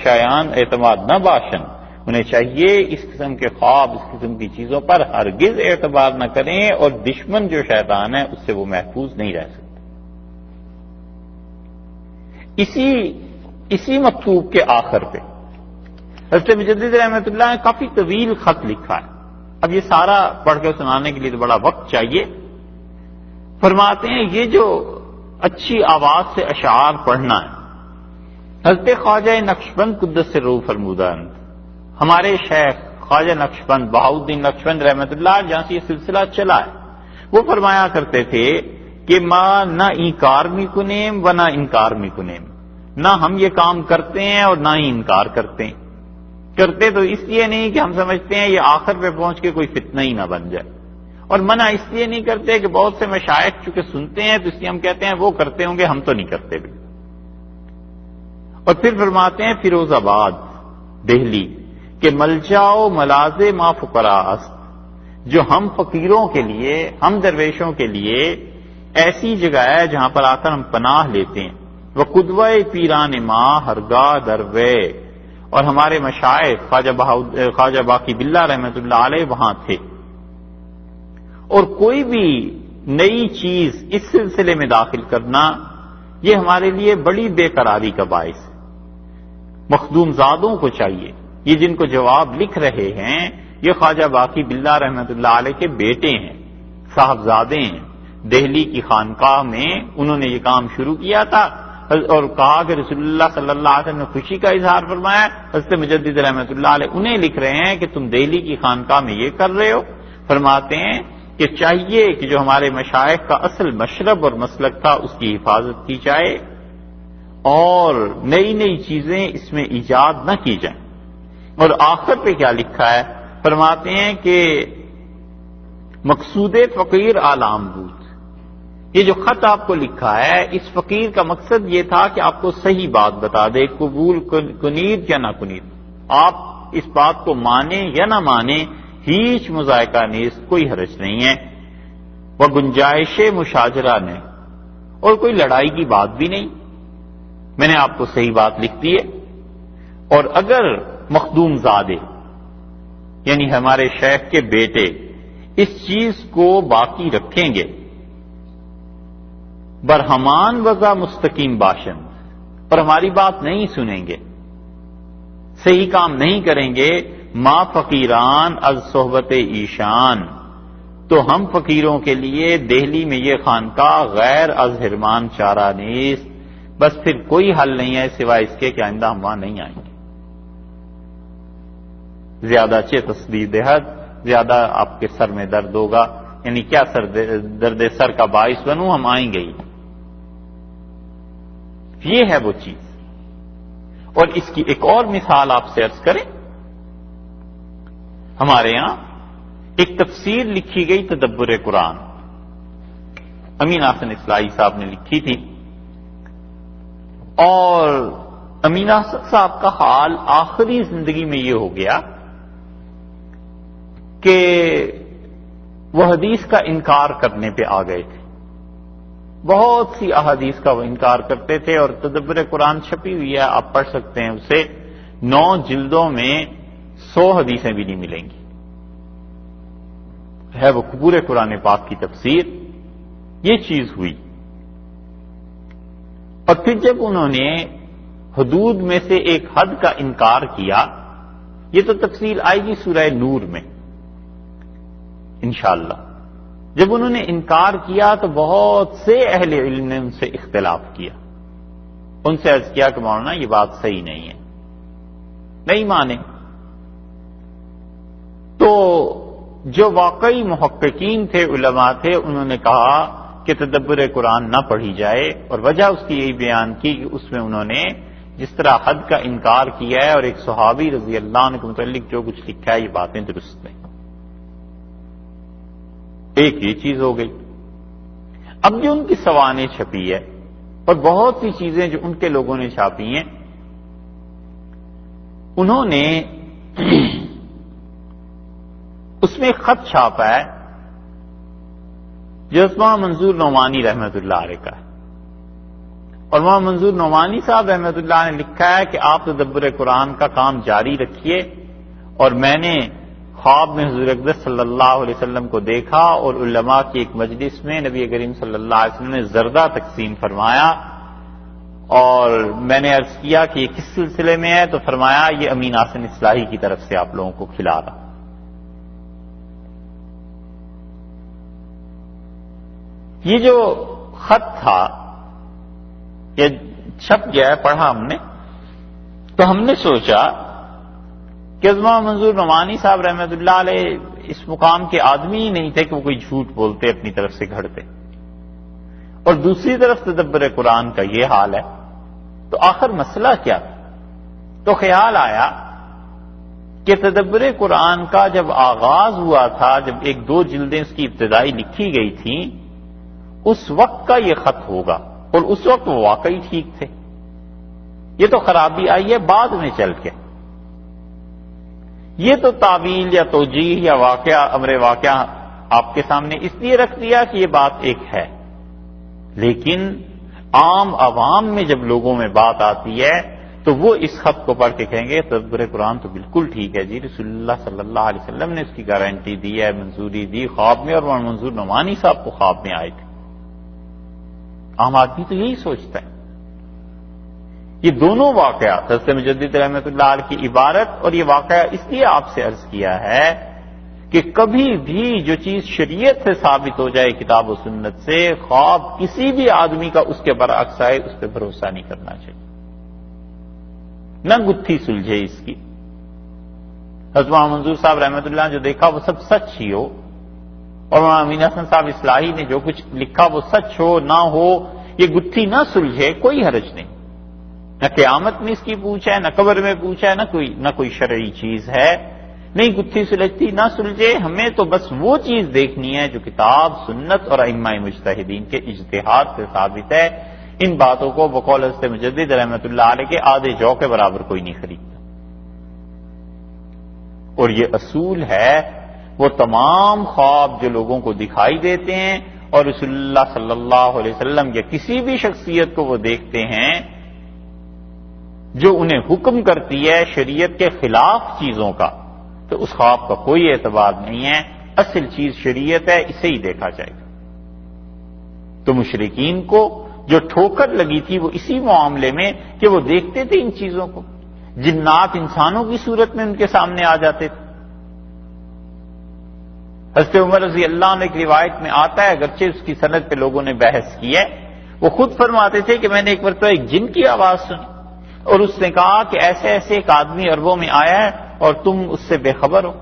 شایان اعتماد نہ باشن، انہیں چاہیے اس قسم کے خواب، اس قسم کی چیزوں پر ہرگز اعتبار نہ کریں، اور دشمن جو شیطان ہے اس سے وہ محفوظ نہیں رہ سکتے۔ اسی مکتوب کے آخر پہ حضرت مجدد رحمۃ اللہ نے کافی طویل خط لکھا ہے، اب یہ سارا پڑھ کے سنانے کے لیے تو بڑا وقت چاہیے۔ فرماتے ہیں یہ جو اچھی آواز سے اشعار پڑھنا ہے، حضرت خواجہ نقشبند قدس روح فرمودند، ہمارے شیخ خواجہ نقشبند بہاؤالدین نقشبند رحمۃ اللہ جہاں سے یہ سلسلہ چلا ہے، وہ فرمایا کرتے تھے کہ ماں نہ انکار می کنیم و نہ انکار می کنیم، نہ ہم یہ کام کرتے ہیں اور نہ ہی انکار کرتے ہیں۔ کرتے تو اس لیے نہیں کہ ہم سمجھتے ہیں یہ آخر پہ پہنچ کے کوئی فتنہ ہی نہ بن جائے، اور منع اس لیے نہیں کرتے کہ بہت سے مشائخ چونکہ سنتے ہیں تو اس لیے ہم کہتے ہیں وہ کرتے ہوں گے، ہم تو نہیں کرتے بھی۔ اور پھر فرماتے ہیں فیروز آباد دہلی کہ ملجاؤ ملاز ما فقراء است، جو ہم فقیروں کے لیے، ہم درویشوں کے لیے ایسی جگہ ہے جہاں پر آ کر ہم پناہ لیتے ہیں۔ وہ قدوہ پیران ماں ہرگاہ دروے، اور ہمارے مشائخ خواجہ باقی باللہ رحمۃ اللہ علیہ وہاں تھے، اور کوئی بھی نئی چیز اس سلسلے میں داخل کرنا یہ ہمارے لیے بڑی بے قراری کا باعث ہے۔ مخدوم زادوں کو چاہیے، یہ جن کو جواب لکھ رہے ہیں یہ خواجہ باقی باللہ رحمۃ اللہ علیہ کے بیٹے ہیں، صاحبزادے ہیں، دہلی کی خانقاہ میں انہوں نے یہ کام شروع کیا تھا اور کہا کہ رسول اللہ صلی اللہ علیہ وسلم نے خوشی کا اظہار فرمایا، حضرت مجدد رحمۃ اللہ علیہ انہیں لکھ رہے ہیں کہ تم دہلی کی خانقاہ میں یہ کر رہے ہو۔ فرماتے ہیں کہ چاہیے کہ جو ہمارے مشائخ کا اصل مشرب اور مسلک تھا اس کی حفاظت کی جائے، اور نئی نئی چیزیں اس میں ایجاد نہ کی جائیں۔ اور آخر پہ کیا لکھا ہے؟ فرماتے ہیں کہ مقصود فقیر عالم بود، یہ جو خط آپ کو لکھا ہے اس فقیر کا مقصد یہ تھا کہ آپ کو صحیح بات بتا دے، قبول کنید یا نہ کنید، آپ اس بات کو مانیں یا نہ مانیں، ہیچ مذائقہ نیست، کوئی حرج نہیں ہے۔ وہ گنجائش مشاجرہ نے، اور کوئی لڑائی کی بات بھی نہیں، میں نے آپ کو صحیح بات لکھ دی ہے۔ اور اگر مخدوم زادے یعنی ہمارے شیخ کے بیٹے اس چیز کو باقی رکھیں گے، برہمان وضع مستقیم باشند، اور ہماری بات نہیں سنیں گے، صحیح کام نہیں کریں گے، ما فقیران از صحبت ایشان، تو ہم فقیروں کے لیے دہلی میں یہ خانقاہ غیر از حرمان چارہ نیست، بس پھر کوئی حل نہیں ہے سوائے اس کے کہ آئندہ ہم وہاں نہیں آئیں گے۔ زیادہ تصدید حد، زیادہ آپ کے سر میں درد ہوگا، یعنی کیا درد سر کا باعث بنوں، ہم آئیں گے ہی۔ یہ ہے وہ چیز۔ اور اس کی ایک اور مثال آپ سے عرض کریں، ہمارے یہاں ایک تفسیر لکھی گئی تدبر قرآن، امین حسن اصلاحی صاحب نے لکھی تھی، اور امین حسن صاحب کا حال آخری زندگی میں یہ ہو گیا کہ وہ حدیث کا انکار کرنے پہ آ گئے تھے، بہت سی احادیث کا وہ انکار کرتے تھے، اور تدبر قرآن چھپی ہوئی ہے، آپ پڑھ سکتے ہیں اسے، 9 جلدوں میں 100 حدیثیں بھی نہیں ملیں گی، ہے وہ پورے قرآن پاک کی تفسیر۔ یہ چیز ہوئی، اور پھر جب انہوں نے حدود میں سے ایک حد کا انکار کیا، یہ تو تفصیل آئے گی سورہ نور میں انشاءاللہ، جب انہوں نے انکار کیا تو بہت سے اہل علم نے ان سے اختلاف کیا، ان سے عرض کیا کہ مولانا یہ بات صحیح نہیں ہے، نہیں مانے۔ تو جو واقعی محققین تھے، علماء تھے، انہوں نے کہا کہ تدبر قرآن نہ پڑھی جائے، اور وجہ اس کی یہی بیان کی کہ اس میں انہوں نے جس طرح حد کا انکار کیا ہے اور ایک صحابی رضی اللہ عنہ کے متعلق جو کچھ لکھا ہے، یہ باتیں درست نہیں۔ ایک یہ چیز ہو گئی۔ اب جو ان کی سوانح چھپی ہے اور بہت سی چیزیں جو ان کے لوگوں نے چھاپی ہیں، انہوں نے اس میں ایک خط چھاپا ہے جو مولانا منظور نعمانی رحمت اللہ علیہ کا ہے، اور مولانا منظور نعمانی صاحب رحمت اللہ نے لکھا ہے کہ آپ تدبر قرآن کا کام جاری رکھیے، اور میں نے خواب میں حضور اقدس صلی اللہ علیہ وسلم کو دیکھا، اور علماء کی ایک مجلس میں نبی کریم صلی اللہ علیہ وسلم نے زردہ تقسیم فرمایا، اور میں نے عرض کیا کہ یہ کس سلسلے میں ہے، تو فرمایا یہ امین حسن اصلاحی کی طرف سے آپ لوگوں کو کھلا رہا۔ یہ جو خط تھا یہ چھپ گیا ہے، پڑھا ہم نے، تو ہم نے سوچا کہ مولانا منظور نعمانی صاحب رحمت اللہ علیہ اس مقام کے آدمی ہی نہیں تھے کہ وہ کوئی جھوٹ بولتے، اپنی طرف سے گھڑتے، اور دوسری طرف تدبر قرآن کا یہ حال ہے، تو آخر مسئلہ کیا؟ تو خیال آیا کہ تدبر قرآن کا جب آغاز ہوا تھا، جب 1-2 جلدیں اس کی ابتدائی لکھی گئی تھیں، اس وقت کا یہ خط ہوگا، اور اس وقت وہ واقعی ٹھیک تھے۔ یہ تو خرابی آئی ہے بعد میں چل کے، یہ تو تعویل یا توجیہ یا واقعہ امر واقعہ آپ کے سامنے اس لیے رکھ دیا کہ یہ بات ایک ہے، لیکن عام عوام میں جب لوگوں میں بات آتی ہے تو وہ اس خط کو پڑھ کے کہیں گے تدبر قرآن تو بالکل ٹھیک ہے جی، رسول اللہ صلی اللہ علیہ وسلم نے اس کی گارنٹی دی ہے، منظوری دی خواب میں، اور مولانا منظور نعمانی صاحب کو خواب میں آئے تھے۔ عام آدمی تو یہی سوچتا ہے۔ یہ دونوں واقعات حضرت مجدد رحمت اللہ علیہ کی عبارت، اور یہ واقعہ اس لیے آپ سے عرض کیا ہے کہ کبھی بھی جو چیز شریعت سے ثابت ہو جائے کتاب و سنت سے، خواب کسی بھی آدمی کا اس کے برعکس آئے، اس پہ بھروسہ نہیں کرنا چاہیے، نہ گتھی سلجھے اس کی۔ حضرت مولانا منظور صاحب رحمت اللہ نے جو دیکھا وہ سب سچ ہی ہو، اور مولانا امین حسن صاحب اصلاحی نے جو کچھ لکھا وہ سچ ہو نہ ہو، یہ گتھی نہ سلجھے، کوئی حرج نہیں، نہ قیامت میں اس کی پوچھ ہے، نہ قبر میں پوچھ ہے، نہ کوئی شرعی چیز ہے، نہیں گتھی سلجھتی نہ سلجھے۔ ہمیں تو بس وہ چیز دیکھنی ہے جو کتاب سنت اور ائمہ مجتہدین کے اجتہاد سے ثابت ہے۔ ان باتوں کو بقول حضرت مجدد رحمت اللہ علیہ کے آدھے جو کے برابر کوئی نہیں خریدتا، اور یہ اصول ہے وہ تمام خواب جو لوگوں کو دکھائی دیتے ہیں اور رسول اللہ صلی اللہ علیہ وسلم یا کسی بھی شخصیت کو وہ دیکھتے ہیں جو انہیں حکم کرتی ہے شریعت کے خلاف چیزوں کا، تو اس خواب کا کوئی اعتبار نہیں ہے۔ اصل چیز شریعت ہے، اسے ہی دیکھا جائے گا۔ تو مشرکین کو جو ٹھوکر لگی تھی وہ اسی معاملے میں کہ وہ دیکھتے تھے ان چیزوں کو، جنات انسانوں کی صورت میں ان کے سامنے آ جاتے تھے۔ حضرت عمر رضی اللہ عنہ ایک روایت میں آتا ہے، اگرچہ اس کی سند پہ لوگوں نے بحث کی ہے، وہ خود فرماتے تھے کہ میں نے ایک مرتبہ ایک جن کی آواز سنی اور اس نے کہا کہ ایسے ایسے ایک آدمی عربوں میں آیا ہے اور تم اس سے بے خبر ہو۔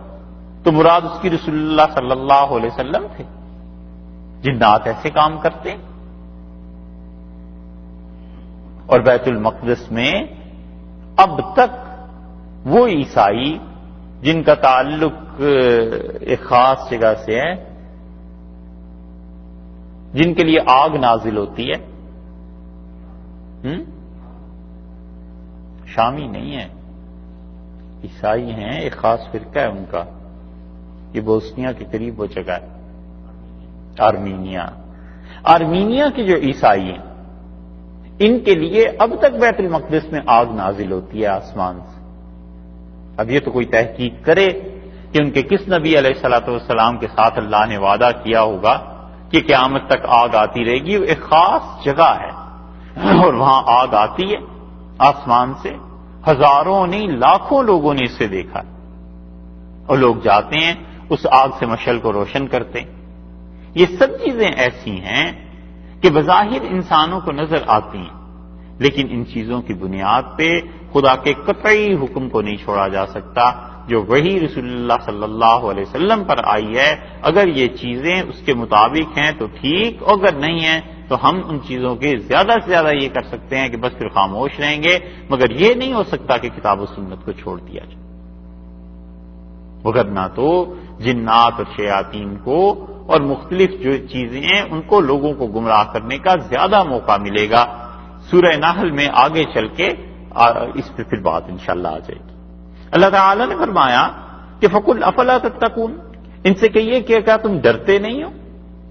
تو مراد اس کی رسول اللہ صلی اللہ علیہ وسلم تھے۔ جنات ایسے کام کرتے ہیں۔ اور بیت المقدس میں اب تک وہ عیسائی جن کا تعلق ایک خاص جگہ سے ہے، جن کے لیے آگ نازل ہوتی ہے، شامی نہیں ہے، عیسائی ہیں، ایک خاص فرقہ ہے ان کا، یہ بوسنیا کے قریب وہ جگہ ہے، آرمینیا کے جو عیسائی ہیں ان کے لیے اب تک بیت المقدس میں آگ نازل ہوتی ہے آسمان سے۔ اب یہ تو کوئی تحقیق کرے کہ ان کے کس نبی علیہ الصلوۃ والسلام کے ساتھ اللہ نے وعدہ کیا ہوگا کہ قیامت تک آگ آتی رہے گی۔ ایک خاص جگہ ہے اور وہاں آگ آتی ہے آسمان سے، ہزاروں نہیں لاکھوں لوگوں نے اسے دیکھا اور لوگ جاتے ہیں اس آگ سے مشعل کو روشن کرتے ہیں۔ یہ سب چیزیں ایسی ہیں کہ بظاہر انسانوں کو نظر آتی ہیں، لیکن ان چیزوں کی بنیاد پہ خدا کے قطعی حکم کو نہیں چھوڑا جا سکتا جو وہی رسول اللہ صلی اللہ علیہ وسلم پر آئی ہے۔ اگر یہ چیزیں اس کے مطابق ہیں تو ٹھیک، اگر نہیں ہیں تو ہم ان چیزوں کے زیادہ سے زیادہ یہ کر سکتے ہیں کہ بس پھر خاموش رہیں گے، مگر یہ نہیں ہو سکتا کہ کتاب و سنت کو چھوڑ دیا جائے۔ وگرنہ تو جنات اور شیاطین کو اور مختلف جو چیزیں ہیں ان کو لوگوں کو گمراہ کرنے کا زیادہ موقع ملے گا۔ سورہ نحل میں آگے چل کے اس پہ پھر بات انشاءاللہ آ جائے گی۔ اللہ تعالی نے فرمایا کہ فَقُلْ أَفَلَا تَتَّقُونَ، ان سے کہیے کہ کیا تم ڈرتے نہیں ہو،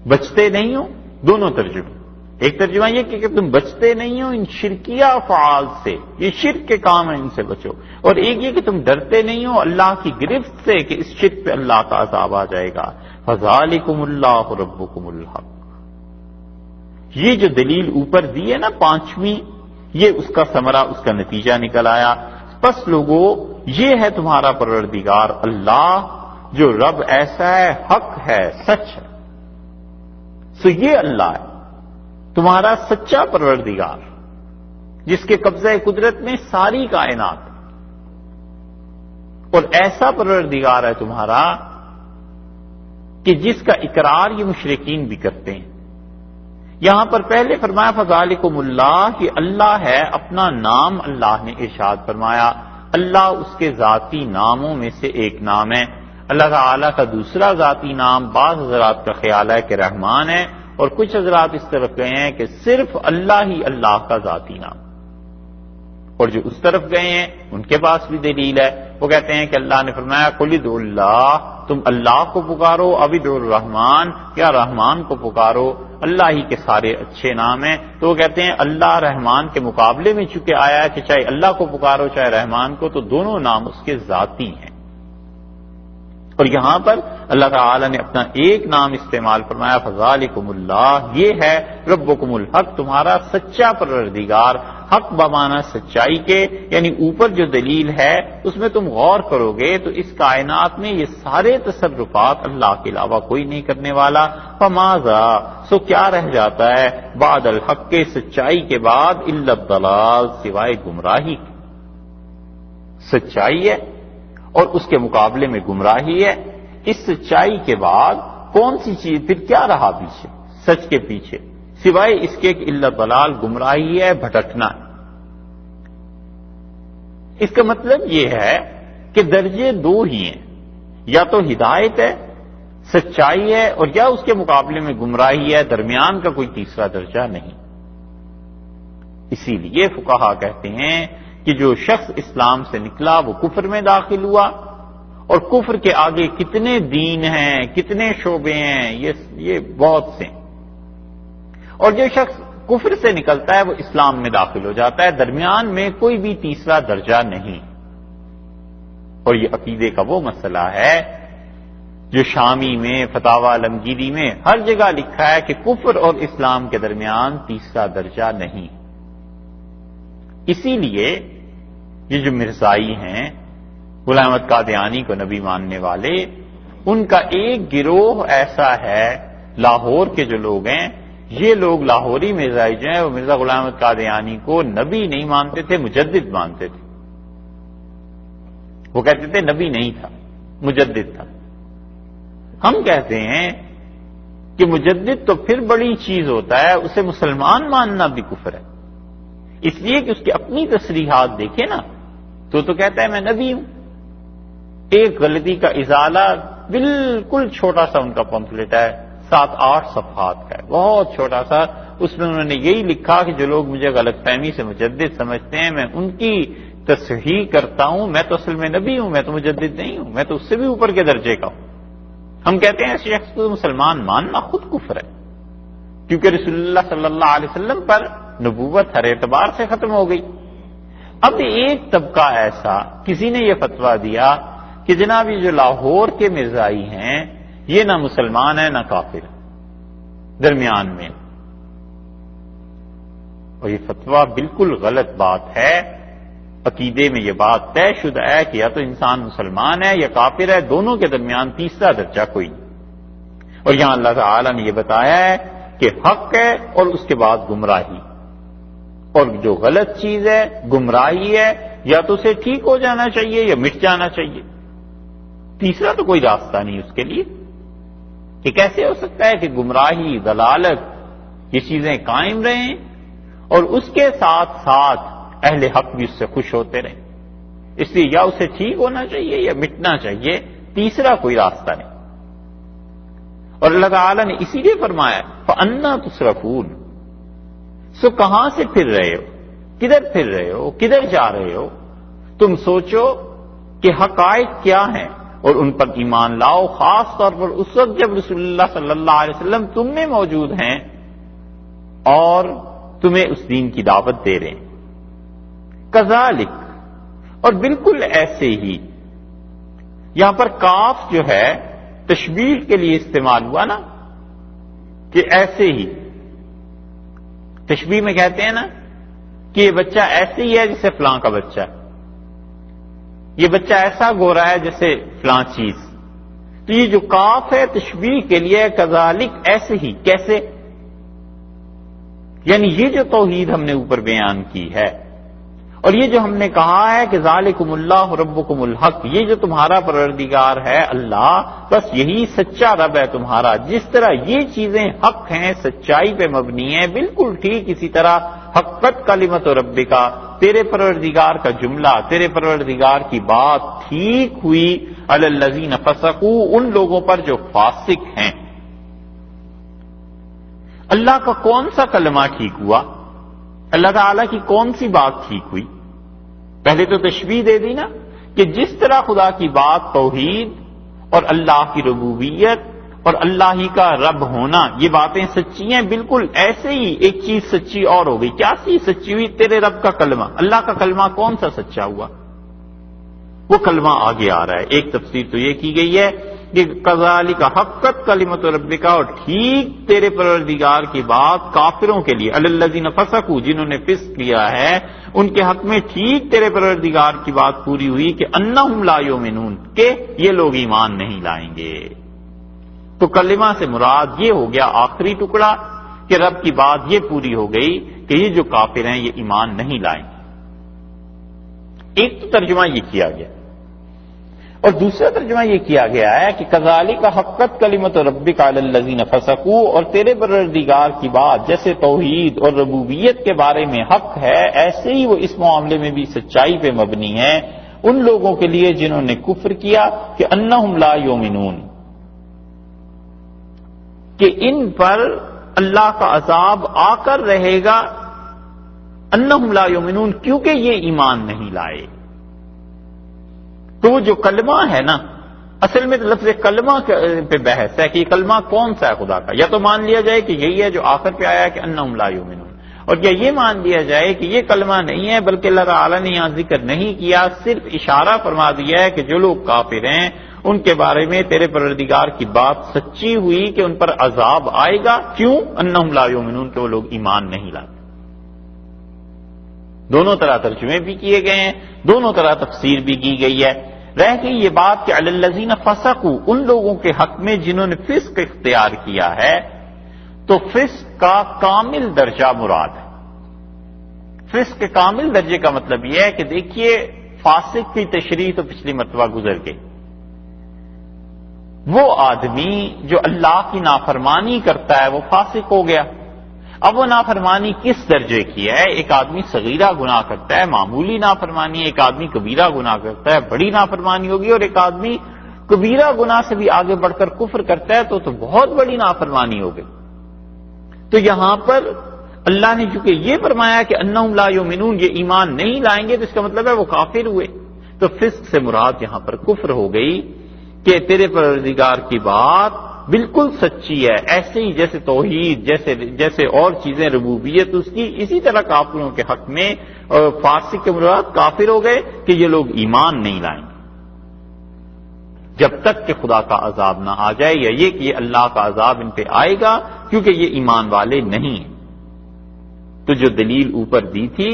بچتے نہیں ہو؟ دونوں ترجمے، ایک ترجمہ یہ کہ تم بچتے نہیں ہو ان شرکیہ افعال سے، یہ شرک کے کام ہیں ان سے بچو، اور ایک یہ کہ تم ڈرتے نہیں ہو اللہ کی گرفت سے کہ اس شرک پہ اللہ کا عذاب آ جائے گا۔ فَذَلِكُمُ اللَّهُ رَبُّكُمُ الْحَقُّ، یہ جو دلیل اوپر دی ہے نا پانچویں، یہ اس کا ثمرہ، اس کا نتیجہ نکل آیا۔ پس لوگو یہ ہے تمہارا پروردگار اللہ جو رب ایسا ہے، حق ہے، سچ ہے۔ سو یہ اللہ ہے تمہارا سچا پروردگار جس کے قبضہ قدرت میں ساری کائنات ہے، اور ایسا پروردگار ہے تمہارا کہ جس کا اقرار یہ مشرکین بھی کرتے ہیں۔ یہاں پر پہلے فرمایا فَذَلِكُمُ اللَّهُ، کہ اللہ ہے، اپنا نام اللہ نے ارشاد فرمایا۔ اللہ اس کے ذاتی ناموں میں سے ایک نام ہے۔ اللہ تعالیٰ کا دوسرا ذاتی نام بعض حضرات کا خیال ہے کہ رحمان ہے، اور کچھ حضرات اس طرف گئے ہیں کہ صرف اللہ ہی اللہ کا ذاتی نام، اور جو اس طرف گئے ہیں ان کے پاس بھی دلیل ہے۔ وہ کہتے ہیں کہ اللہ نے فرمایا قُلِ ادْعُوا اللَّهَ، تم اللہ کو پکارو، اب ادعوا الرحمن، یا رحمان کو پکارو، اللہ ہی کے سارے اچھے نام ہیں۔ تو وہ کہتے ہیں اللہ رحمان کے مقابلے میں چونکہ آیا ہے کہ چاہے اللہ کو پکارو چاہے رحمان کو، تو دونوں نام اس کے ذاتی ہیں۔ اور یہاں پر اللہ تعالی نے اپنا ایک نام استعمال فرمایا فَذَلِكُمُ اللَّهُ، یہ ہے ربکم الحق، تمہارا سچا پروردگار۔ حق بمانا سچائی کے، یعنی اوپر جو دلیل ہے اس میں تم غور کرو گے تو اس کائنات میں یہ سارے تصرفات اللہ کے علاوہ کوئی نہیں کرنے والا۔ فَمَاذَا، سو کیا رہ جاتا ہے بعد الحق کے، سچائی کے بعد، إِلَّا الضَّلَالَ، سوائے گمراہی کے۔ سچائی ہے اور اس کے مقابلے میں گمراہی ہے۔ اس سچائی کے بعد کون سی چیز پھر کیا رہا پیچھے، سچ کے پیچھے، سوائے اس کے کہ الا ضلال، گمراہی ہے، بھٹکنا ہے۔ اس کا مطلب یہ ہے کہ درجے دو ہی ہیں، یا تو ہدایت ہے، سچائی ہے، اور یا اس کے مقابلے میں گمراہی ہے، درمیان کا کوئی تیسرا درجہ نہیں۔ اسی لیے فقہا کہتے ہیں کہ جو شخص اسلام سے نکلا وہ کفر میں داخل ہوا، اور کفر کے آگے کتنے دین ہیں، کتنے شعبے ہیں، یہ بہت سے ہیں۔ اور جو شخص کفر سے نکلتا ہے وہ اسلام میں داخل ہو جاتا ہے، درمیان میں کوئی بھی تیسرا درجہ نہیں۔ اور یہ عقیدے کا وہ مسئلہ ہے جو شامی میں، فتاوی عالمگیری میں ہر جگہ لکھا ہے کہ کفر اور اسلام کے درمیان تیسرا درجہ نہیں۔ اسی لیے یہ جو مرزائی ہیں، غلام احمد قادیانی کو نبی ماننے والے، ان کا ایک گروہ ایسا ہے، لاہور کے جو لوگ ہیں، یہ لوگ لاہوری مرزائی جو ہیں وہ مرزا غلام احمد قادیانی کو نبی نہیں مانتے تھے، مجدد مانتے تھے۔ وہ کہتے تھے نبی نہیں تھا، مجدد تھا۔ ہم کہتے ہیں کہ مجدد تو پھر بڑی چیز ہوتا ہے، اسے مسلمان ماننا بھی کفر ہے، اس لیے کہ اس کی اپنی تصریحات دیکھیں نا، تو کہتا ہے میں نبی ہوں۔ ایک غلطی کا ازالہ، بالکل چھوٹا سا ان کا پمفلٹ ہے، 7-8 صفحات کا ہے، بہت چھوٹا سا۔ اس میں انہوں نے یہی لکھا کہ جو لوگ مجھے غلط فہمی سے مجدد سمجھتے ہیں، میں ان کی تصحیح کرتا ہوں، میں تو اصل میں نبی ہوں، میں تو مجدد نہیں ہوں، میں تو اس سے بھی اوپر کے درجے کا ہوں۔ ہم کہتے ہیں اس شخص کو مسلمان ماننا خود کفر ہے، کیونکہ رسول اللہ صلی اللہ علیہ وسلم پر نبوت ہر اعتبار سے ختم ہو گئی۔ اب ایک طبقہ ایسا، کسی نے یہ فتویٰ دیا کہ جناب یہ جو لاہور کے مرزائی ہیں یہ نہ مسلمان ہے نہ کافر، درمیان میں، اور یہ فتویٰ بالکل غلط بات ہے۔ عقیدے میں یہ بات طے شدہ ہے کہ یا تو انسان مسلمان ہے یا کافر ہے، دونوں کے درمیان تیسرا درجہ کوئی نہیں۔ اور یہاں اللہ تعالی نے یہ بتایا ہے کہ حق ہے اور اس کے بعد گمراہی، اور جو غلط چیز ہے، گمراہی ہے، یا تو اسے ٹھیک ہو جانا چاہیے یا مٹ جانا چاہیے، تیسرا تو کوئی راستہ نہیں اس کے لیے۔ کہ کیسے ہو سکتا ہے کہ گمراہی، ضلالت، یہ چیزیں قائم رہیں اور اس کے ساتھ ساتھ اہل حق بھی اس سے خوش ہوتے رہیں؟ اس لیے یا اسے ٹھیک ہونا چاہیے یا مٹنا چاہیے، تیسرا کوئی راستہ نہیں۔ اور اللہ تعالیٰ نے اسی لیے فرمایا فَأَنَّا تُصْرَفُونَ، سو کہاں سے پھر رہے ہو، کدھر پھر رہے ہو، کدھر جا رہے ہو؟ تم سوچو کہ حقائق کیا ہیں اور ان پر ایمان لاؤ، خاص طور پر اس وقت جب رسول اللہ صلی اللہ علیہ وسلم تم میں موجود ہیں اور تمہیں اس دین کی دعوت دے رہے ہیں۔ کذالک، اور بالکل ایسے ہی، یہاں پر کاف جو ہے تشبیہ کے لیے استعمال ہوا نا، کہ ایسے ہی، تشبیہ میں کہتے ہیں نا کہ یہ بچہ ایسے ہی ہے جیسے فلاں کا بچہ ہے، یہ بچہ ایسا گورا ہے جیسے فلاں چیز۔ تو یہ جو کاف ہے تشبیہ کے لیے، کذالک ایسے ہی، کیسے؟ یعنی یہ جو توحید ہم نے اوپر بیان کی ہے، اور یہ جو ہم نے کہا ہے کہ ذالکم اللہ ربکم الحق، یہ جو تمہارا پروردگار ہے اللہ، بس یہی سچا رب ہے تمہارا۔ جس طرح یہ چیزیں حق ہیں، سچائی پہ مبنی ہیں، بالکل ٹھیک اسی طرح حقت کلمت ربکا، تیرے پروردگار کا جملہ، تیرے پروردگار کی بات ٹھیک ہوئی علی الذین فسقوا، ان لوگوں پر جو فاسق ہیں۔ اللہ کا کون سا کلمہ ٹھیک ہوا؟ اللہ تعالیٰ کی کون سی بات ٹھیک ہوئی؟ پہلے تو تشبیہ دے دی نا کہ جس طرح خدا کی بات توحید اور اللہ کی ربوبیت اور اللہ ہی کا رب ہونا، یہ باتیں سچی ہیں، بالکل ایسے ہی ایک چیز سچی اور ہو گئی۔ کیا چیز سچی ہوئی؟ تیرے رب کا کلمہ۔ اللہ کا کلمہ کون سا سچا ہوا؟ وہ کلمہ آگے آ رہا ہے۔ ایک تفسیر تو یہ کی گئی ہے کہ کذالک حقت کلمت ربک، اور ٹھیک تیرے پروردگار کی بات کافروں کے لیے، علی الذین فسقوا، جنہوں نے فسق کیا ہے، ان کے حق میں ٹھیک تیرے پروردگار کی بات پوری ہوئی کہ انہم لا یؤمنون، کہ یہ لوگ ایمان نہیں لائیں گے۔ تو کلمہ سے مراد یہ ہو گیا آخری ٹکڑا کہ رب کی بات یہ پوری ہو گئی کہ یہ جو کافر ہیں یہ ایمان نہیں لائیں گے۔ ایک تو ترجمہ یہ کیا گیا، اور دوسرا ترجمہ یہ کیا گیا ہے کہ کذالک حقت کلمت ربک علی الذین فسقوا، اور تیرے پروردگار کی بات جیسے توحید اور ربوبیت کے بارے میں حق ہے، ایسے ہی وہ اس معاملے میں بھی سچائی پہ مبنی ہے ان لوگوں کے لیے جنہوں نے کفر کیا، کہ انہم لا یؤمنون، کہ ان پر اللہ کا عذاب آ کر رہے گا، انہم لا یؤمنون، کیونکہ یہ ایمان نہیں لائے۔ تو وہ جو کلمہ ہے نا، اصل میں لفظ کلمہ پہ بحث ہے کہ یہ کلمہ کون سا ہے خدا کا۔ یا تو مان لیا جائے کہ یہی ہے جو آخر پہ آیا ہے کہ انہم لا یؤمنون، اور یا یہ مان لیا جائے کہ یہ کلمہ نہیں ہے بلکہ اللہ تعالیٰ نے یہاں ذکر نہیں کیا، صرف اشارہ فرما دیا ہے کہ جو لوگ کافر ہیں ان کے بارے میں تیرے پروردگار کی بات سچی ہوئی کہ ان پر عذاب آئے گا. کیوں؟ انہم لا یؤمنون، کہ وہ لوگ ایمان نہیں لاتے. دونوں طرح ترجمے بھی کیے گئے ہیں، دونوں طرح تفسیر بھی کی گئی ہے. رہ گئی یہ بات کہ علی الذین فسقوا، ان لوگوں کے حق میں جنہوں نے فسق اختیار کیا ہے، تو فسق کا کامل درجہ مراد ہے. فسق کے کامل درجے کا مطلب یہ ہے کہ دیکھیے فاسق کی تشریح تو پچھلی مرتبہ گزر گئی. وہ آدمی جو اللہ کی نافرمانی کرتا ہے وہ فاسق ہو گیا. اب وہ نافرمانی کس درجے کی ہے؟ ایک آدمی صغیرہ گناہ کرتا ہے، معمولی نافرمانی، ایک آدمی کبیرہ گناہ کرتا ہے، بڑی نافرمانی ہوگی، اور ایک آدمی کبیرہ گناہ سے بھی آگے بڑھ کر کفر کرتا ہے تو بہت بڑی نافرمانی ہو گئی. تو یہاں پر اللہ نے چونکہ یہ فرمایا کہ انہم لا یؤمنون، یہ ایمان نہیں لائیں گے، تو اس کا مطلب ہے وہ کافر ہوئے. تو فسق سے مراد یہاں پر کفر ہو گئی کہ تیرے پروردگار کی بات بالکل سچی ہے، ایسے ہی جیسے توحید، جیسے اور چیزیں ربوبیت اس کی، اسی طرح کافروں کے حق میں فاسق کے مراد کافر ہو گئے کہ یہ لوگ ایمان نہیں لائیں گے جب تک کہ خدا کا عذاب نہ آ جائے، یا یہ کہ یہ اللہ کا عذاب ان پہ آئے گا کیونکہ یہ ایمان والے نہیں ہیں. تو جو دلیل اوپر دی تھی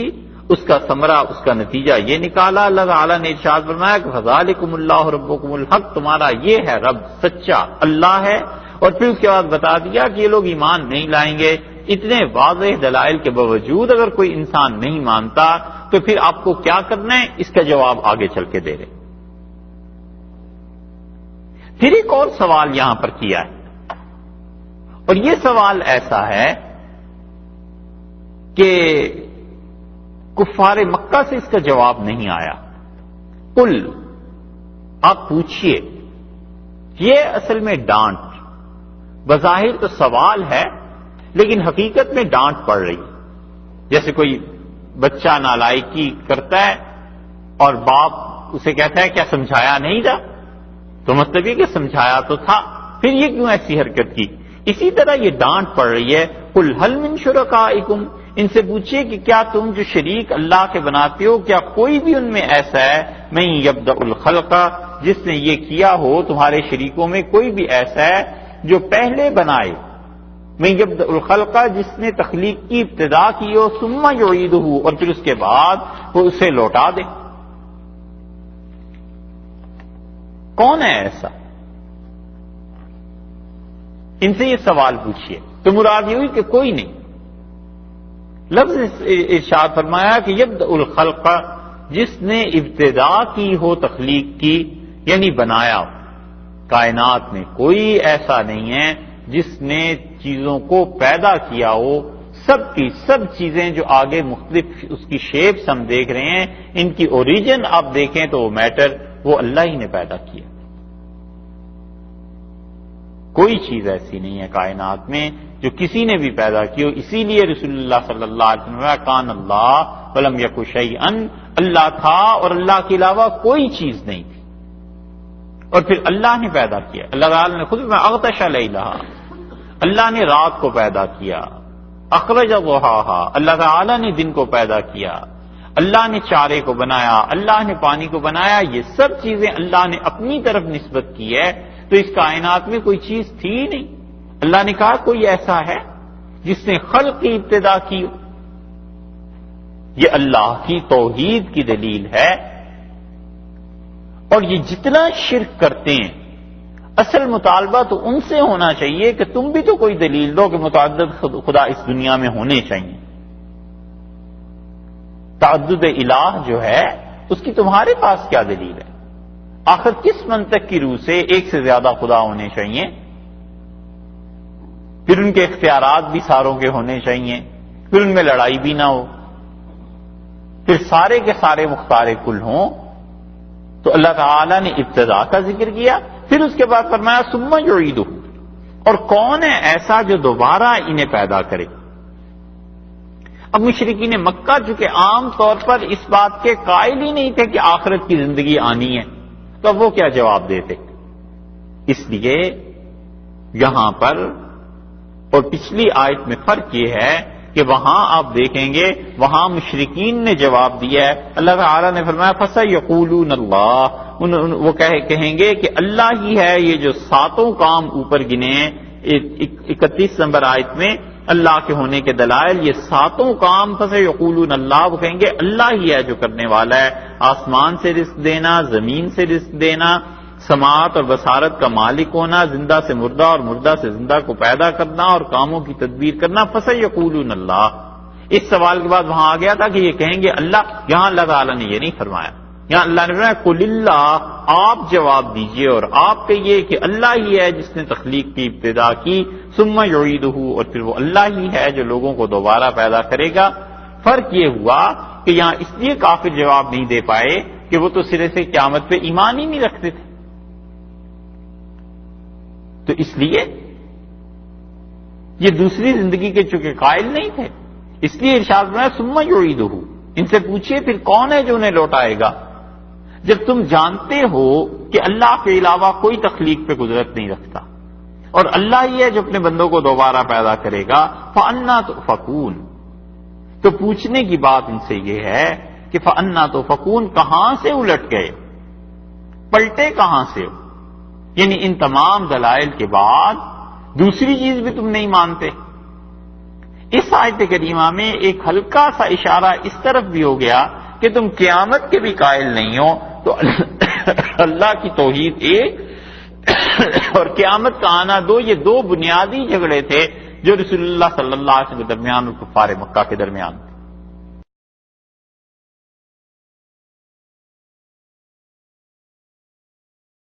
اس کا ثمرہ، اس کا نتیجہ یہ نکالا. اللہ تعالیٰ نے ارشاد فرمایا کہ فذالکم اللہ ربکم الحق، تمہارا یہ ہے رب سچا اللہ ہے. اور پھر اس کے بعد بتا دیا کہ یہ لوگ ایمان نہیں لائیں گے. اتنے واضح دلائل کے باوجود اگر کوئی انسان نہیں مانتا تو پھر آپ کو کیا کرنا ہے، اس کا جواب آگے چل کے دے رہے. پھر ایک اور سوال یہاں پر کیا ہے، اور یہ سوال ایسا ہے کہ کفار مکہ سے اس کا جواب نہیں آیا. قل، آپ پوچھئے. یہ اصل میں ڈانٹ، بظاہر تو سوال ہے لیکن حقیقت میں ڈانٹ پڑ رہی. جیسے کوئی بچہ نالائکی کرتا ہے اور باپ اسے کہتا ہے کیا سمجھایا نہیں تھا؟ تو مطلب یہ کہ سمجھایا تو تھا، پھر یہ کیوں ایسی حرکت کی؟ اسی طرح یہ ڈانٹ پڑ رہی ہے. قل هل من شرکائکم، ان سے پوچھئے کہ کیا تم جو شریک اللہ کے بناتے ہو، کیا کوئی بھی ان میں ایسا ہے من یبدأ الخلق، جس نے یہ کیا ہو تمہارے شریکوں میں کوئی بھی ایسا ہے جو پہلے بنائے، من یبدأ الخلق، جس نے تخلیق کی ابتدا کی ہو، ثم یعیدہ، اور پھر اس کے بعد وہ اسے لوٹا دے. کون ہے ایسا؟ ان سے یہ سوال پوچھئے. تو مراد یہ ہوئی کہ کوئی نہیں. لفظ ارشاد فرمایا کہ یبدأ الخلق، جس نے ابتدا کی ہو تخلیق کی، یعنی بنایا ہو. کائنات میں کوئی ایسا نہیں ہے جس نے چیزوں کو پیدا کیا ہو. سب کی سب چیزیں جو آگے مختلف اس کی شیپس ہم دیکھ رہے ہیں، ان کی اوریجن آپ دیکھیں تو وہ میٹر وہ اللہ ہی نے پیدا کیا. کوئی چیز ایسی نہیں ہے کائنات میں جو کسی نے بھی پیدا کی ہو. اسی لیے رسول اللہ صلی اللہ علیہ وسلم کان اللہ ولم یک شیئا، اللہ تھا اور اللہ کے علاوہ کوئی چیز نہیں تھی، اور پھر اللہ نے پیدا کیا. اللہ تعالیٰ نے خود میں اغطش لیلہا، اللہ نے رات کو پیدا کیا. اخرج ضحاہا، اللہ تعالیٰ نے دن کو پیدا کیا. اللہ نے چارے کو بنایا، اللہ نے پانی کو بنایا. یہ سب چیزیں اللہ نے اپنی طرف نسبت کی ہے. تو اس کائنات میں کوئی چیز تھی نہیں. اللہ نے کہا کوئی ایسا ہے جس نے خلق کی ابتدا کی. یہ اللہ کی توحید کی دلیل ہے. اور یہ جتنا شرک کرتے ہیں، اصل مطالبہ تو ان سے ہونا چاہیے کہ تم بھی تو کوئی دلیل دو کہ متعدد خدا اس دنیا میں ہونے چاہیے. تعدد الہ جو ہے اس کی تمہارے پاس کیا دلیل ہے؟ آخر کس منطق کی روح سے ایک سے زیادہ خدا ہونے چاہیے؟ پھر ان کے اختیارات بھی ساروں کے ہونے چاہیے، پھر ان میں لڑائی بھی نہ ہو، پھر سارے کے سارے مختار کل ہوں. تو اللہ تعالیٰ نے ابتدا کا ذکر کیا، پھر اس کے بعد فرمایا ثم یعیدہ، اور کون ہے ایسا جو دوبارہ انہیں پیدا کرے. اب مشرکین مکہ چونکہ عام طور پر اس بات کے قائل ہی نہیں تھے کہ آخرت کی زندگی آنی ہے، تو اب وہ کیا جواب دیتے؟ اس لیے یہاں پر اور پچھلی آیت میں فرق یہ ہے کہ وہاں آپ دیکھیں گے وہاں مشرکین نے جواب دیا ہے. اللہ تعالیٰ نے فرمایا فَسَيَقُولُونَ اللَّهُ، وہ کہیں گے کہ اللہ ہی ہے. یہ جو ساتوں کام اوپر گنے ہیں 31 نمبر آیت میں اللہ کے ہونے کے دلائل، یہ ساتوں کام فَسَيَقُولُونَ اللَّهُ، وہ کہیں گے اللہ ہی ہے جو کرنے والا ہے. آسمان سے رزق دینا، زمین سے رزق دینا، سماعت اور بصارت کا مالک ہونا، زندہ سے مردہ اور مردہ سے زندہ کو پیدا کرنا اور کاموں کی تدبیر کرنا. فَسَيَقُولُونَ اللَّهُ. اس سوال کے بعد وہاں آ گیا تھا کہ یہ کہیں گے اللہ. یہاں اللہ تعالیٰ نے یہ نہیں فرمایا، یہاں اللہ نے فرمایا قُلِ اللَّهُ، آپ جواب دیجئے اور آپ کہیے کہ اللہ ہی ہے جس نے تخلیق کی ابتدا کی، ثُمَّ يُعِيدُهُ، اور پھر وہ اللہ ہی ہے جو لوگوں کو دوبارہ پیدا کرے گا. فرق یہ ہوا کہ یہاں اس لیے کافر جواب نہیں دے پائے کہ وہ تو سرے سے قیامت پہ ایمان ہی نہیں رکھتے تھے، تو اس لیے یہ دوسری زندگی کے چونکہ قائل نہیں تھے، اس لیے ارشاد میں ثم یعیدہ، ان سے پوچھئے پھر کون ہے جو انہیں لوٹائے گا. جب تم جانتے ہو کہ اللہ کے علاوہ کوئی تخلیق پہ قدرت نہیں رکھتا اور اللہ ہی ہے جو اپنے بندوں کو دوبارہ پیدا کرے گا، فَأَنَّا تُؤْفَكُونَ، تو پوچھنے کی بات ان سے یہ ہے کہ فَأَنَّا تُؤْفَكُونَ، کہاں سے الٹ گئے، پلٹے کہاں سے ہو؟ یعنی ان تمام دلائل کے بعد دوسری چیز بھی تم نہیں مانتے. اس آیت کریمہ میں ایک ہلکا سا اشارہ اس طرف بھی ہو گیا کہ تم قیامت کے بھی قائل نہیں ہو، تو اللہ کی توحید ایک اور قیامت کا آنا دو، یہ دو بنیادی جھگڑے تھے جو رسول اللہ صلی اللہ علیہ وسلم کے درمیان اور کفار مکہ کے درمیان